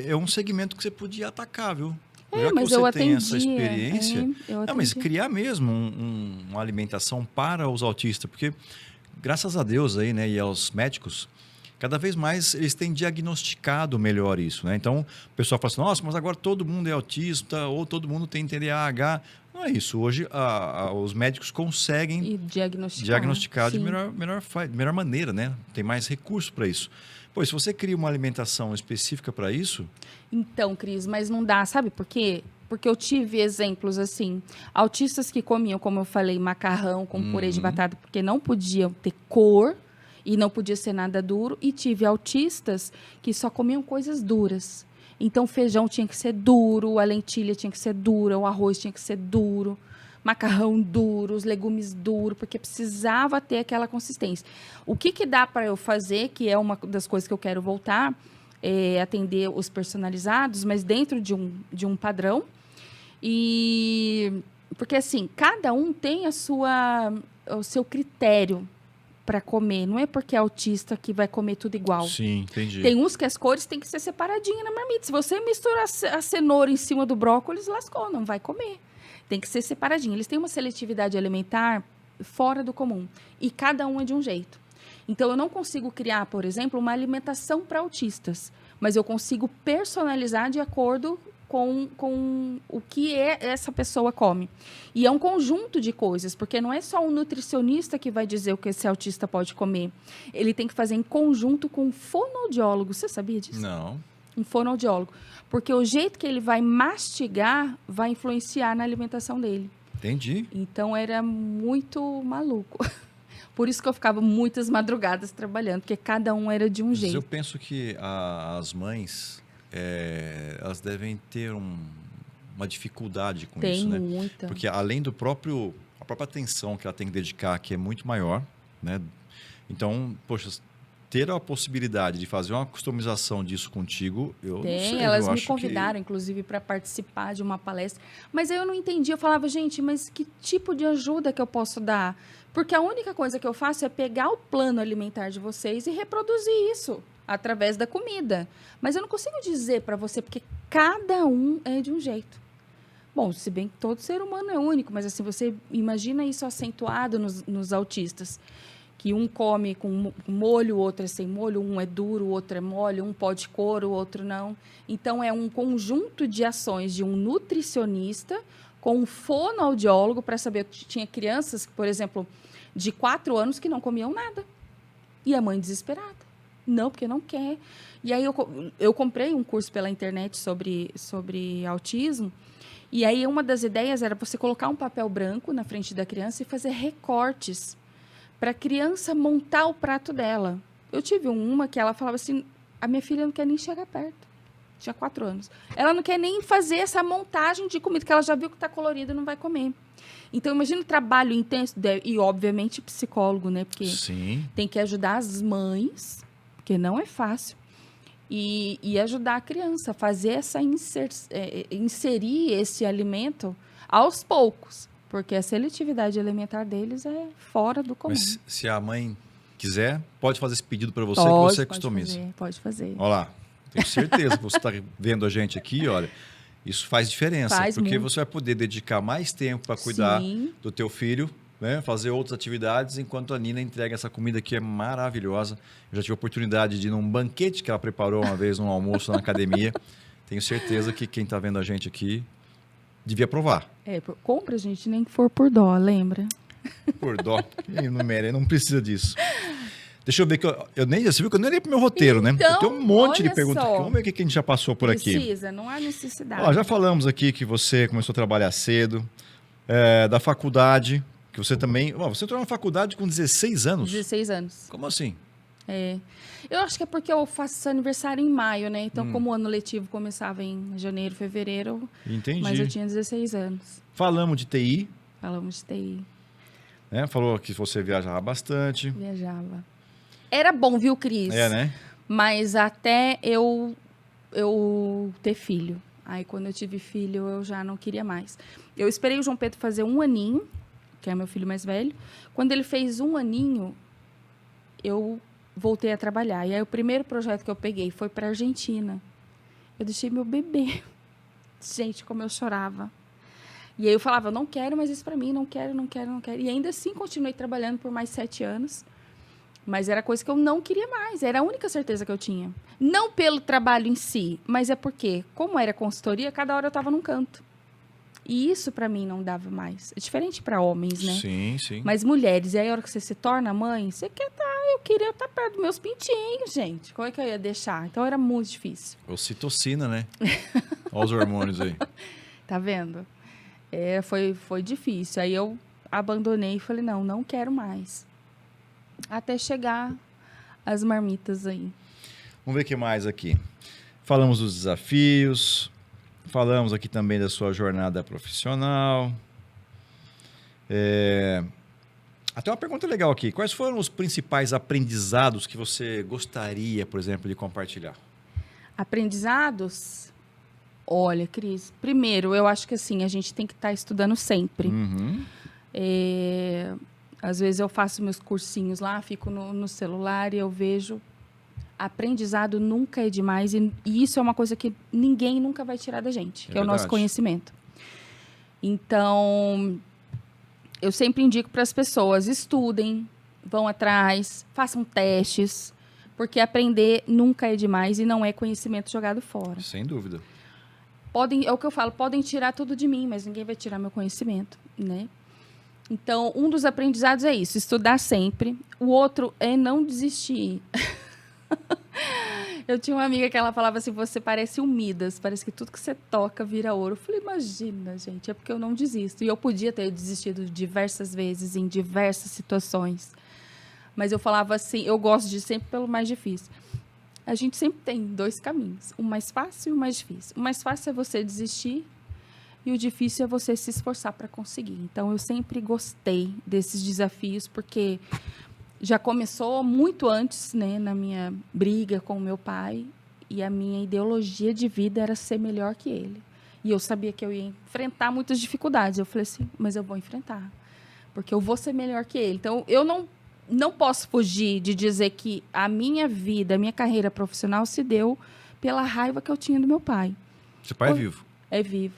é um segmento que você podia atacar, viu? É, Já que mas você eu tem essa atendia, experiência, eu não, mas atendia. criar mesmo uma alimentação para os autistas, porque graças a Deus aí, né, e aos médicos, cada vez mais eles têm diagnosticado melhor isso, né? Então, o pessoal fala assim, nossa, mas agora todo mundo é autista ou todo mundo tem TDAH. Não é isso. Hoje, os médicos conseguem E diagnosticar de sim. melhor maneira, né? Tem mais recurso para isso. Pois, se você cria uma alimentação específica para isso, Então, Cris, mas não dá, sabe por quê? Porque eu tive exemplos assim, autistas que comiam, como eu falei, macarrão com purê de batata, porque não podiam ter cor e não podia ser nada duro, e tive autistas que só comiam coisas duras. Então, feijão tinha que ser duro, a lentilha tinha que ser dura, o arroz tinha que ser duro, macarrão duro, os legumes duros, porque precisava ter aquela consistência. O que dá para eu fazer, que é uma das coisas que eu quero voltar, atender os personalizados, mas dentro de um padrão. E porque assim, cada um tem o seu critério para comer. Não é porque é autista que vai comer tudo igual. sim, entendi. Tem uns que as cores têm que ser separadinhas na marmita. Se você misturar a cenoura em cima do brócolis, lascou, não vai comer. Tem que ser separadinho. Eles têm uma seletividade alimentar fora do comum. E cada um é de um jeito. Então, eu não consigo criar, por exemplo, uma alimentação para autistas. Mas eu consigo personalizar de acordo com o que essa pessoa come. E é um conjunto de coisas, porque não é só um nutricionista que vai dizer o que esse autista pode comer. Ele tem que fazer em conjunto com um fonoaudiólogo. Você sabia disso? Não. Um fonoaudiólogo. Porque o jeito que ele vai mastigar vai influenciar na alimentação dele. Entendi. Então, era muito maluco. Por isso que eu ficava muitas madrugadas trabalhando, porque cada um era de um Mas eu jeito. penso que as mães, elas devem ter uma dificuldade com Tem isso, né? muita. Porque além a própria atenção que ela tem que dedicar, que é muito maior, né? Então, poxa, ter a possibilidade de fazer uma customização disso contigo, eu não sei. Elas eu me acho convidaram, inclusive, para participar de uma palestra. Mas aí eu não entendi. Eu falava, gente, mas que tipo de ajuda que eu posso dar? Porque a única coisa que eu faço é pegar o plano alimentar de vocês e reproduzir isso através da comida. Mas eu não consigo dizer para você, porque cada um é de um jeito. Bom, se bem que todo ser humano é único, mas assim, você imagina isso acentuado nos autistas. Que um come com molho, o outro é sem molho, um é duro, o outro é mole, um pode couro, o outro não. Então, é um conjunto de ações de um nutricionista com um fonoaudiólogo para saber. Tinha crianças, por exemplo, de 4 anos que não comiam nada. E a mãe desesperada. Não, porque não quer. E aí, eu comprei um curso pela internet sobre autismo. E aí, uma das ideias era você colocar um papel branco na frente da criança e fazer recortes para a criança montar o prato dela. Eu tive uma que ela falava assim, a minha filha não quer nem chegar perto. Tinha 4 anos. Ela não quer nem fazer essa montagem de comida, que ela já viu que está colorido e não vai comer. Então, imagina o trabalho intenso, e obviamente psicólogo, né? Porque Sim. tem que ajudar as mães, porque não é fácil. E ajudar a criança a fazer inserir esse alimento aos poucos. Porque a seletividade alimentar deles é fora do comum. Mas se a mãe quiser, pode fazer esse pedido para você que você customiza. Pode fazer. Olha lá, tenho certeza que você está vendo a gente aqui, olha, isso faz diferença. Porque muito. você vai poder dedicar mais tempo para cuidar Sim. do teu filho, né? Fazer outras atividades, enquanto a Nina entrega essa comida que é maravilhosa. Eu já tive a oportunidade de ir num banquete que ela preparou uma vez, num almoço na academia. Tenho certeza que quem está vendo a gente aqui devia provar. Compra, gente, nem que for por dó, lembra? Por dó. Não precisa disso. Deixa eu ver que eu nem... Você viu que eu nem olhei pro meu roteiro, né? Então, Eu tenho um monte de olha perguntas. só. Vamos ver o que a gente já passou por aqui. Precisa, não há necessidade. Ó, já falamos aqui que você começou a trabalhar cedo, da faculdade, que você também... você entrou na faculdade com 16 anos? 16 anos. Como assim? Eu acho que é porque eu faço aniversário em maio, né? Então, como o ano letivo começava em janeiro, fevereiro, Entendi. mas eu tinha 16 anos. Falamos de TI, Falamos de TI. né? Falou que você viajava bastante. Viajava. Era bom, viu, Cris? Né? Mas até eu ter filho. Aí, quando eu tive filho, eu já não queria mais. Eu esperei o João Pedro fazer 1 aninho, que é meu filho mais velho. Quando ele fez 1 aninho, eu voltei a trabalhar. E aí, o primeiro projeto que eu peguei foi para a Argentina. Eu deixei meu bebê. Gente, como eu chorava. E aí eu falava, não quero mais isso para mim, não quero. E ainda assim, continuei trabalhando por mais 7 anos. Mas era coisa que eu não queria mais. Era a única certeza que eu tinha. Não pelo trabalho em si, mas é porque, como era consultoria, cada hora eu estava num canto. E isso, para mim, não dava mais. É diferente para homens, né? Sim, sim. Mas mulheres, e aí a hora que você se torna mãe, você quer estar... Eu queria estar perto dos meus pintinhos, gente. Como é que eu ia deixar? Então, era muito difícil. Ocitocina, né? Olha os hormônios aí. Tá vendo? Foi difícil. Aí eu abandonei e falei, não quero mais. Até chegar as marmitas aí. Vamos ver o que mais aqui. Falamos dos desafios, falamos aqui também da sua jornada profissional. Até uma pergunta legal aqui. Quais foram os principais aprendizados que você gostaria, por exemplo, de compartilhar? Aprendizados? Olha, Cris, primeiro, eu acho que assim, a gente tem que estar estudando sempre. Uhum. Às vezes eu faço meus cursinhos lá, fico no celular e eu vejo. Aprendizado nunca é demais e isso é uma coisa que ninguém nunca vai tirar da gente, que é o nosso conhecimento. Então, eu sempre indico para as pessoas, estudem, vão atrás, façam testes, porque aprender nunca é demais e não é conhecimento jogado fora. Sem dúvida. É o que eu falo, podem tirar tudo de mim, mas ninguém vai tirar meu conhecimento, né? Então, um dos aprendizados é isso, estudar sempre. O outro é não desistir. Eu tinha uma amiga que ela falava assim, você parece um Midas, parece que tudo que você toca vira ouro. Eu falei, imagina, gente, é porque eu não desisto. E eu podia ter desistido diversas vezes, em diversas situações. Mas eu falava assim, eu gosto de ir sempre pelo mais difícil. A gente sempre tem 2 caminhos, o mais fácil e o mais difícil. O mais fácil é você desistir e o difícil é você se esforçar para conseguir. Então, eu sempre gostei desses desafios, porque já começou muito antes, né, na minha briga com o meu pai, e a minha ideologia de vida era ser melhor que ele. E eu sabia que eu ia enfrentar muitas dificuldades. Eu falei assim, mas eu vou enfrentar, porque eu vou ser melhor que ele. Então, eu não posso fugir de dizer que a minha vida, a minha carreira profissional se deu pela raiva que eu tinha do meu pai. Seu pai é vivo? É vivo.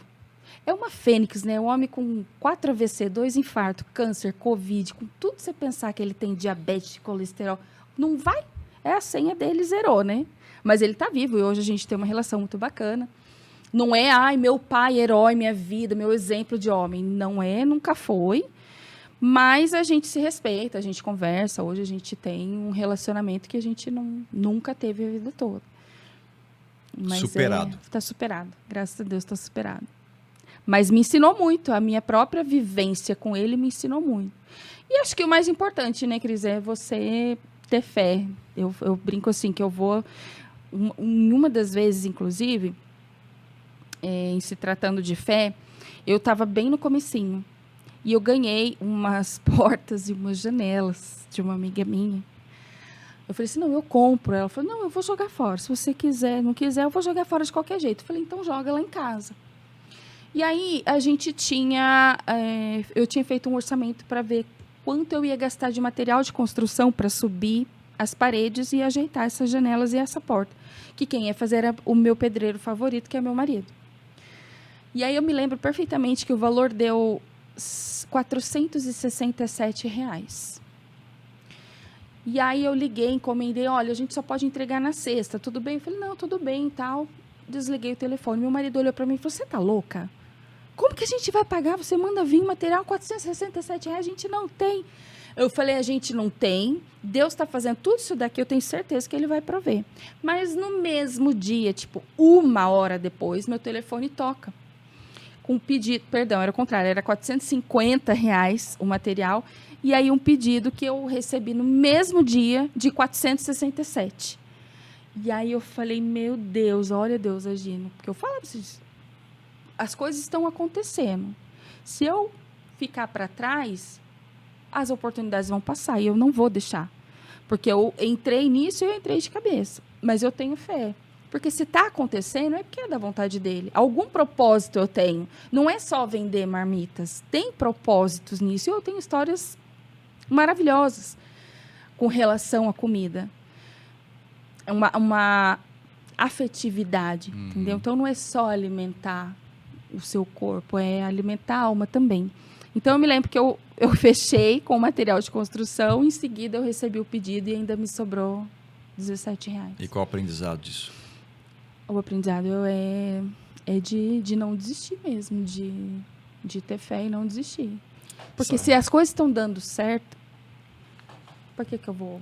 É uma fênix, né? Um homem com 4 AVC, 2 infartos, câncer, Covid, com tudo que você pensar que ele tem diabetes, colesterol, não vai. É a senha dele, zerou, né? Mas ele está vivo e hoje a gente tem uma relação muito bacana. Não é, ai, meu pai, herói, minha vida, meu exemplo de homem. Não é, nunca foi. Mas a gente se respeita, a gente conversa. Hoje a gente tem um relacionamento que a gente nunca teve a vida toda. Mas superado. Está superado. Graças a Deus está superado. Mas me ensinou muito. A minha própria vivência com ele me ensinou muito. E acho que o mais importante, né, Cris, é você ter fé. Eu brinco assim, que eu vou... Em uma das vezes, inclusive, em se tratando de fé, eu estava bem no comecinho. E eu ganhei umas portas e umas janelas de uma amiga minha. Eu falei assim, não, eu compro. Ela falou, não, eu vou jogar fora. Se você quiser, não quiser, eu vou jogar fora de qualquer jeito. Eu falei, então joga lá em casa. E aí, a gente tinha... eu tinha feito um orçamento para ver quanto eu ia gastar de material de construção para subir as paredes e ajeitar essas janelas e essa porta. Que quem ia fazer era o meu pedreiro favorito, que é meu marido. E aí, eu me lembro perfeitamente que o valor deu R$467. E aí, eu liguei, encomendei, olha, a gente só pode entregar na sexta, tudo bem? Eu falei, não, tudo bem e tal. Desliguei o telefone. Meu marido olhou para mim e falou, você tá louca? Como que a gente vai pagar? Você manda vir material, R$467, a gente não tem. Eu falei, a gente não tem. Deus está fazendo tudo isso daqui, eu tenho certeza que ele vai prover. Mas no mesmo dia, tipo, 1 hora depois, meu telefone toca. Com um pedido, perdão, era o contrário, era R$450 o material. E aí um pedido que eu recebi no mesmo dia de 467. E aí eu falei, meu Deus, olha Deus agindo. Porque eu falo para vocês, as coisas estão acontecendo. Se eu ficar para trás, as oportunidades vão passar e eu não vou deixar. Porque eu entrei nisso e eu entrei de cabeça. Mas eu tenho fé. Porque se está acontecendo, é porque é da vontade dele. Algum propósito eu tenho. Não é só vender marmitas. Tem propósitos nisso. E eu tenho histórias maravilhosas com relação à comida. É uma afetividade, entendeu? Então, não é só alimentar o seu corpo, é alimentar a alma também. Então, eu me lembro que eu fechei com o material de construção, em seguida eu recebi o pedido e ainda me sobrou R$17. E qual o aprendizado disso? O aprendizado é de não desistir mesmo, de ter fé e não desistir. Porque se as coisas estão dando certo, por que eu vou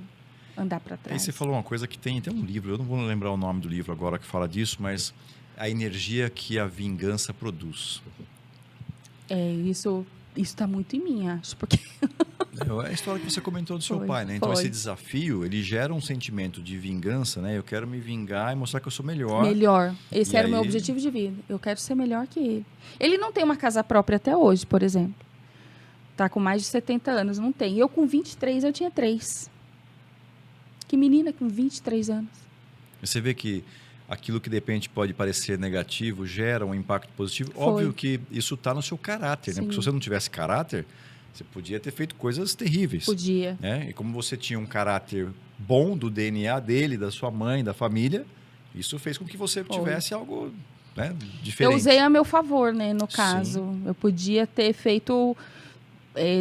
andar para trás? Aí você falou uma coisa que tem um livro, eu não vou lembrar o nome do livro agora que fala disso, mas a energia que a vingança produz. Isso está muito em mim, acho, porque... É a história que você comentou do seu pai, né? Então, foi. esse desafio, ele gera um sentimento de vingança, né? Eu quero me vingar e mostrar que eu sou melhor. Melhor. Esse E era o meu aí- objetivo de vida. Eu quero ser melhor que ele. Ele não tem uma casa própria até hoje, por exemplo. Tá com mais de 70 anos, não tem. Eu, com 23, eu tinha 3. Que menina com 23 anos. Você vê que aquilo que de repente pode parecer negativo gera um impacto positivo. Foi. Óbvio que isso está no seu caráter, né? Sim. Porque se você não tivesse caráter, você podia ter feito coisas terríveis. Podia. Né? E como você tinha um caráter bom do DNA dele, da sua mãe, da família, isso fez com que você tivesse algo, né, diferente. Eu usei a meu favor, né, no Sim. caso. Eu podia ter feito,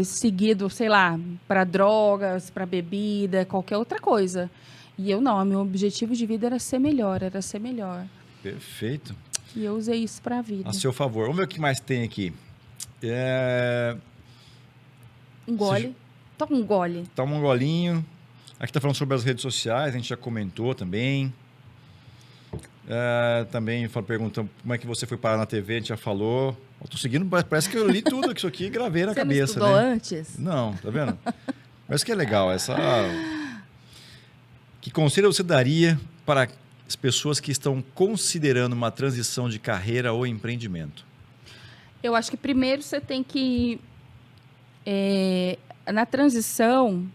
seguido, sei lá, para drogas, para bebida, qualquer outra coisa. E eu não, meu objetivo de vida era ser melhor, Perfeito. E eu usei isso para a vida. A seu favor. Vamos ver o que mais tem aqui. Um gole. Toma um gole. Toma um golinho. Aqui está falando sobre as redes sociais, a gente já comentou também. Também perguntando como é que você foi parar na TV, a gente já falou. Estou seguindo, parece que eu li tudo isso aqui e gravei na Você cabeça. não estudou né? antes? Não, tá vendo? Mas que é legal, Que conselho você daria para as pessoas que estão considerando uma transição de carreira ou empreendimento? Eu acho que primeiro você tem que, na transição,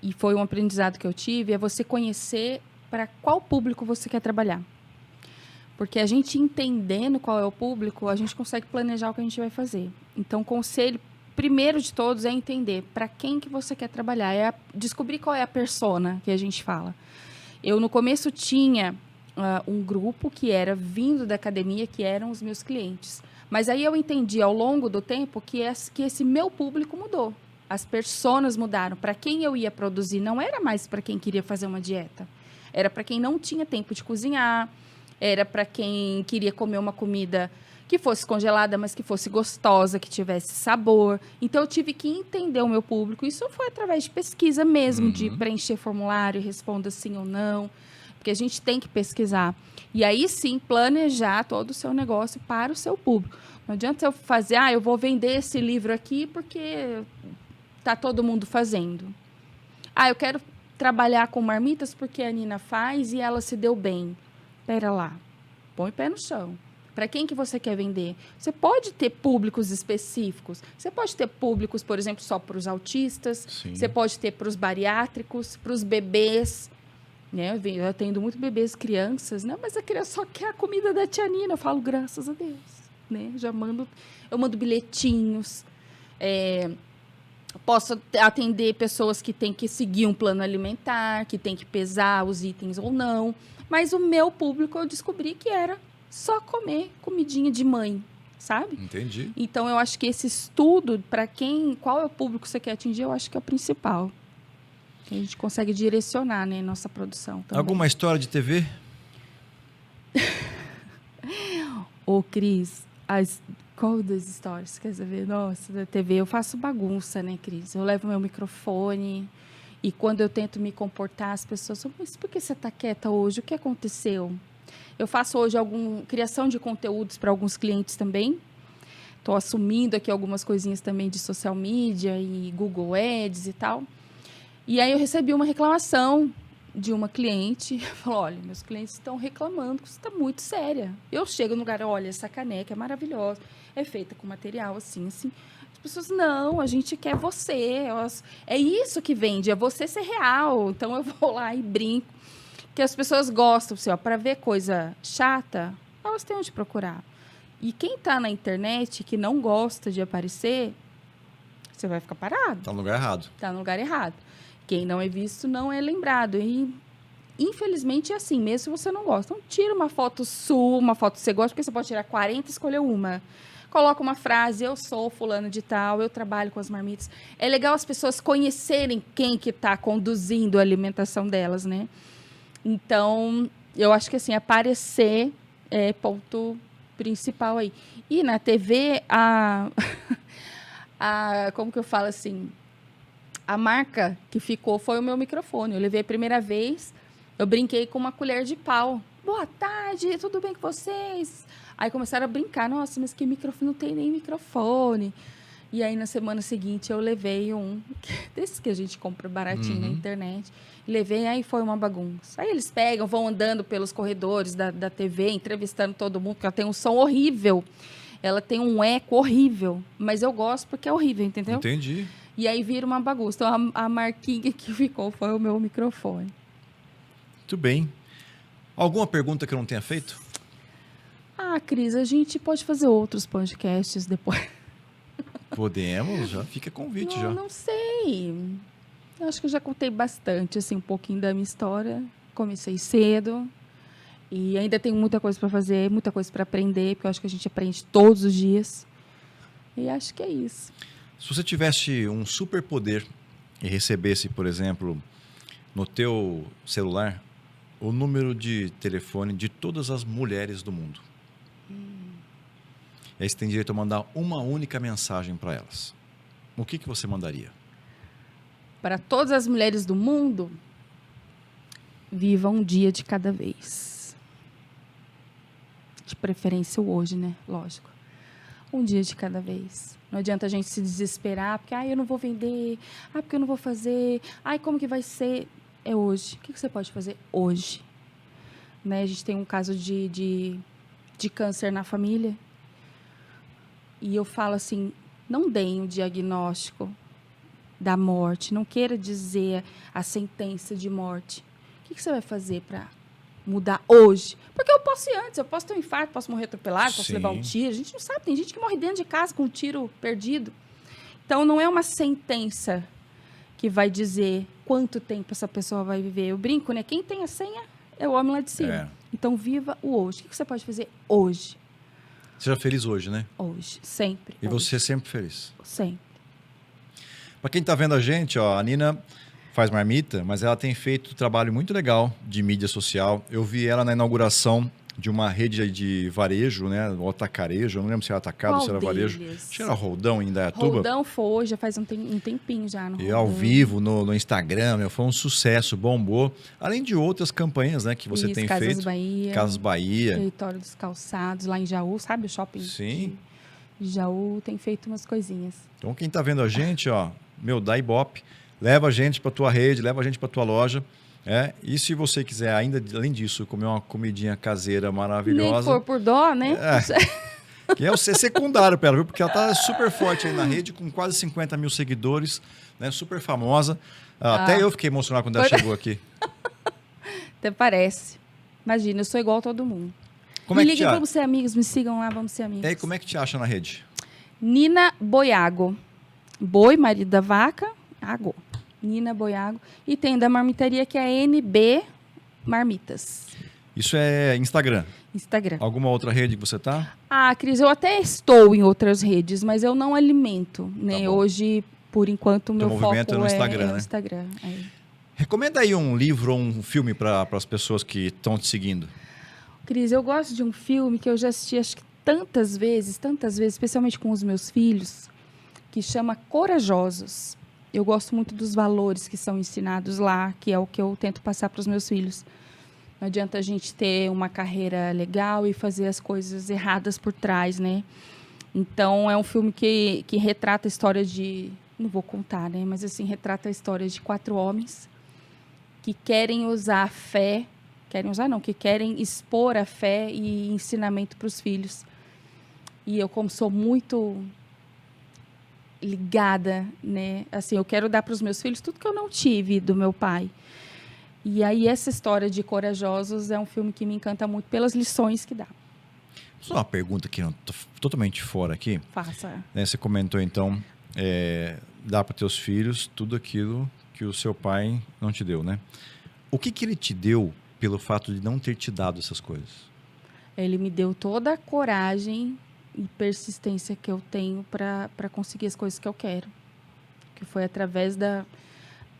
e foi um aprendizado que eu tive, é você conhecer para qual público você quer trabalhar. Porque a gente entendendo qual é o público, a gente consegue planejar o que a gente vai fazer. Então, o conselho, primeiro de todos, é entender para quem que você quer trabalhar. Descobrir qual é a persona que a gente fala. Eu, no começo, tinha um grupo que era vindo da academia, que eram os meus clientes. Mas aí eu entendi, ao longo do tempo, que esse meu público mudou. As personas mudaram. Para quem eu ia produzir, não era mais para quem queria fazer uma dieta. Era para quem não tinha tempo de cozinhar, era para quem queria comer uma comida que fosse congelada, mas que fosse gostosa, que tivesse sabor. Então, eu tive que entender o meu público. Isso foi através de pesquisa mesmo, de preencher formulário, responda sim ou não, porque a gente tem que pesquisar. E aí, sim, planejar todo o seu negócio para o seu público. Não adianta eu fazer, eu vou vender esse livro aqui porque está todo mundo fazendo. Eu quero trabalhar com marmitas porque a Nina faz e ela se deu bem. Espera lá, põe o pé no chão. Para quem que você quer vender? Você pode ter públicos específicos. Você pode ter públicos, por exemplo, só para os autistas. Sim. Você pode ter para os bariátricos, para os bebês. Né? Eu atendo muito bebês, crianças, né? Mas a criança só quer a comida da tia Nina. Eu falo, graças a Deus. Né? Eu mando bilhetinhos. Posso atender pessoas que têm que seguir um plano alimentar, que têm que pesar os itens ou não. Mas o meu público eu descobri que era só comer comidinha de mãe, sabe? Entendi. Então, eu acho que esse estudo, para qual é o público que você quer atingir, eu acho que é o principal. Que a gente consegue direcionar, né, nossa produção também. Alguma história de TV? Ô, Cris, qual das histórias você quer saber? Nossa, da TV, eu faço bagunça, né, Cris? Eu levo meu microfone e quando eu tento me comportar, as pessoas falam, mas por que você está quieta hoje? O que aconteceu? Eu faço hoje criação de conteúdos para alguns clientes também. Estou assumindo aqui algumas coisinhas também de social media e Google Ads e tal. E aí eu recebi uma reclamação de uma cliente. Falou, olha, meus clientes estão reclamando que você está muito séria. Eu chego no lugar, olha, essa caneca é maravilhosa. É feita com material assim, assim. As pessoas, não, a gente quer você. É isso que vende, é você ser real. Então eu vou lá e brinco. Que as pessoas gostam, assim, para ver coisa chata, elas têm onde procurar. E quem está na internet, que não gosta de aparecer, você vai ficar parado. Está no lugar errado. Está no lugar errado. Quem não é visto não é lembrado. E, infelizmente, é assim, mesmo se você não gosta. Então, tira uma foto sua, uma foto que você gosta, porque você pode tirar 40 e escolher uma. Coloca uma frase, eu sou fulano de tal, eu trabalho com as marmitas. É legal as pessoas conhecerem quem que está conduzindo a alimentação delas, né? Então, eu acho que assim, aparecer é ponto principal aí. E na TV, como que eu falo assim? A marca que ficou foi o meu microfone. Eu levei a primeira vez, eu brinquei com uma colher de pau. Boa tarde, tudo bem com vocês? Aí começaram a brincar, nossa, mas que microfone? Não tem nem microfone. E aí, na semana seguinte, eu levei um desses que a gente compra baratinho na internet. Levei, aí foi uma bagunça. Aí eles pegam, vão andando pelos corredores da TV, entrevistando todo mundo, porque ela tem um som horrível. Ela tem um eco horrível. Mas eu gosto porque é horrível, entendeu? Entendi. E aí vira uma bagunça. Então, a marquinha que ficou foi o meu microfone. Muito bem. Alguma pergunta que eu não tenha feito? Cris, a gente pode fazer outros podcasts depois. Podemos, já fica convite já. Não sei. Eu acho que eu já contei bastante, assim, um pouquinho da minha história. Comecei cedo e ainda tenho muita coisa para fazer, muita coisa para aprender, porque eu acho que a gente aprende todos os dias. E acho que é isso. Se você tivesse um superpoder e recebesse, por exemplo, no teu celular, o número de telefone de todas as mulheres do mundo. E aí você tem direito a mandar uma única mensagem para elas. O que você mandaria? Para todas as mulheres do mundo, viva um dia de cada vez. De preferência o hoje, né? Lógico. Um dia de cada vez. Não adianta a gente se desesperar, porque eu não vou vender, porque eu não vou fazer, como que vai ser? É hoje. O que você pode fazer hoje? Né? A gente tem um caso de câncer na família. E eu falo assim, não deem o diagnóstico da morte, não queira dizer a sentença de morte. O que você vai fazer para mudar hoje? Porque eu posso ir antes, eu posso ter um infarto, posso morrer atropelado, posso levar um tiro. A gente não sabe, tem gente que morre dentro de casa com um tiro perdido. Então, não é uma sentença que vai dizer quanto tempo essa pessoa vai viver. Eu brinco, né? Quem tem a senha é o homem lá de cima. Então, viva o hoje. O que você pode fazer hoje? Seja feliz hoje, né? Hoje, sempre. E você sempre feliz? Sempre. Para quem está vendo a gente, ó, a Nina faz marmita, mas ela tem feito um trabalho muito legal de mídia social. Eu vi ela na inauguração de uma rede de varejo, né? O atacarejo, eu não lembro se era atacado ou se era varejo. Acho que era Roldão em Indaiatuba. Roldão foi, já faz um tempinho já. No e ao vivo, no Instagram, meu, foi um sucesso, bombou. Além de outras campanhas, né, que você tem Casas feito. Bahia. Casas Bahia. Território dos Calçados, lá em Jaú, sabe o shopping? Sim. De Jaú tem feito umas coisinhas. Então, quem está vendo a gente, ó, meu, dá Ibope, leva a gente para tua rede, leva a gente para tua loja. E se você quiser, ainda além disso, comer uma comidinha caseira maravilhosa. Nem for por dó, né? Que é o ser secundário para ela, viu? Porque ela tá super forte aí na rede, com quase 50 mil seguidores, né? Super famosa. Até eu fiquei emocionado quando ela chegou aqui. Até parece. Imagina, eu sou igual a todo mundo. Como me é que liguem, vamos ser amigos, me sigam lá, vamos ser amigos. E aí, como é que te acha na rede? Nina Boiago. Boi, marido da vaca, água. Nina Boiago. E tem da marmitaria que é NB Marmitas. Isso é Instagram? Instagram. Alguma outra rede que você tá? Cris, eu até estou em outras redes, mas eu não alimento, né? Tá. Hoje, por enquanto, o meu foco é no Instagram, né? Instagram. Recomenda aí um livro ou um filme para as pessoas que estão te seguindo. Cris, eu gosto de um filme que eu já assisti acho que tantas vezes, especialmente com os meus filhos, que chama Corajosos. Eu gosto muito dos valores que são ensinados lá, que é o que eu tento passar para os meus filhos. Não adianta a gente ter uma carreira legal e fazer as coisas erradas por trás, né? Então, é um filme que retrata a história de... Não vou contar, né? Mas, assim, retrata a história de 4 homens que querem usar a fé... que querem expor a fé e ensinamento para os filhos. E eu, como sou muito ligada, né? Assim, eu quero dar para os meus filhos tudo que eu não tive do meu pai. E aí, essa história de Corajosos é um filme que me encanta muito pelas lições que dá. Só uma pergunta aqui, totalmente fora aqui. Faça. Você comentou, então, dá para teus filhos tudo aquilo que o seu pai não te deu, né? O que ele te deu pelo fato de não ter te dado essas coisas? Ele me deu toda a coragem e persistência que eu tenho para conseguir as coisas que eu quero. Que foi através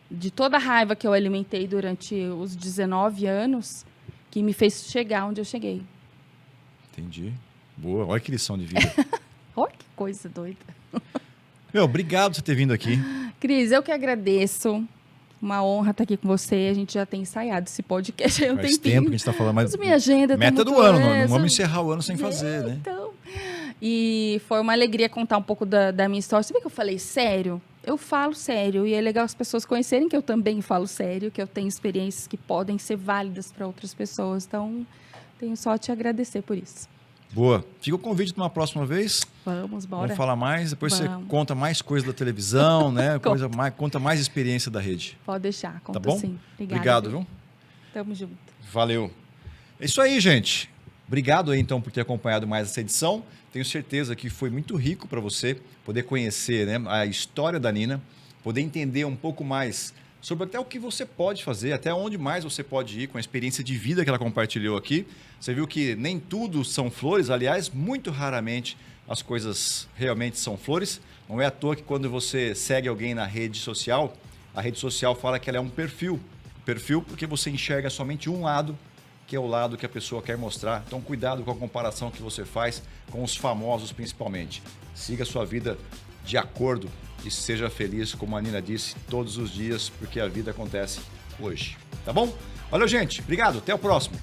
de toda a raiva que eu alimentei durante os 19 anos que me fez chegar onde eu cheguei. Entendi. Boa. Olha que lição de vida. Olha que coisa doida. Obrigado por você ter vindo aqui. Cris, eu que agradeço. Uma honra estar aqui com você. A gente já tem ensaiado esse podcast aí um tempinho. Faz tempo que a gente está falando, mas minha agenda meta tá do ano, não vamos encerrar o ano sem fazer, né? Então. E foi uma alegria contar um pouco da minha história. Você vê que eu falei sério? Eu falo sério. E é legal as pessoas conhecerem que eu também falo sério, que eu tenho experiências que podem ser válidas para outras pessoas. Então, tenho só a te agradecer por isso. Boa. Fica o convite de uma próxima vez. Vamos, bora. Vamos falar mais. Depois você conta mais coisas da televisão, né? Conta mais experiência da rede. Pode deixar, conta tá bom? Sim. Obrigado, viu? Tamo junto. Valeu. É isso aí, gente. Obrigado aí, então, por ter acompanhado mais essa edição. Tenho certeza que foi muito rico para você poder conhecer, né, a história da Nina, poder entender um pouco mais sobre até o que você pode fazer, até onde mais você pode ir com a experiência de vida que ela compartilhou aqui. Você viu que nem tudo são flores, aliás, muito raramente as coisas realmente são flores. Não é à toa que quando você segue alguém na rede social, a rede social fala que ela é um perfil. Perfil porque você enxerga somente um lado, que é o lado que a pessoa quer mostrar. Então, cuidado com a comparação que você faz com os famosos, principalmente. Siga a sua vida de acordo e seja feliz, como a Nina disse, todos os dias, porque a vida acontece hoje. Tá bom? Valeu, gente. Obrigado. Até o próximo.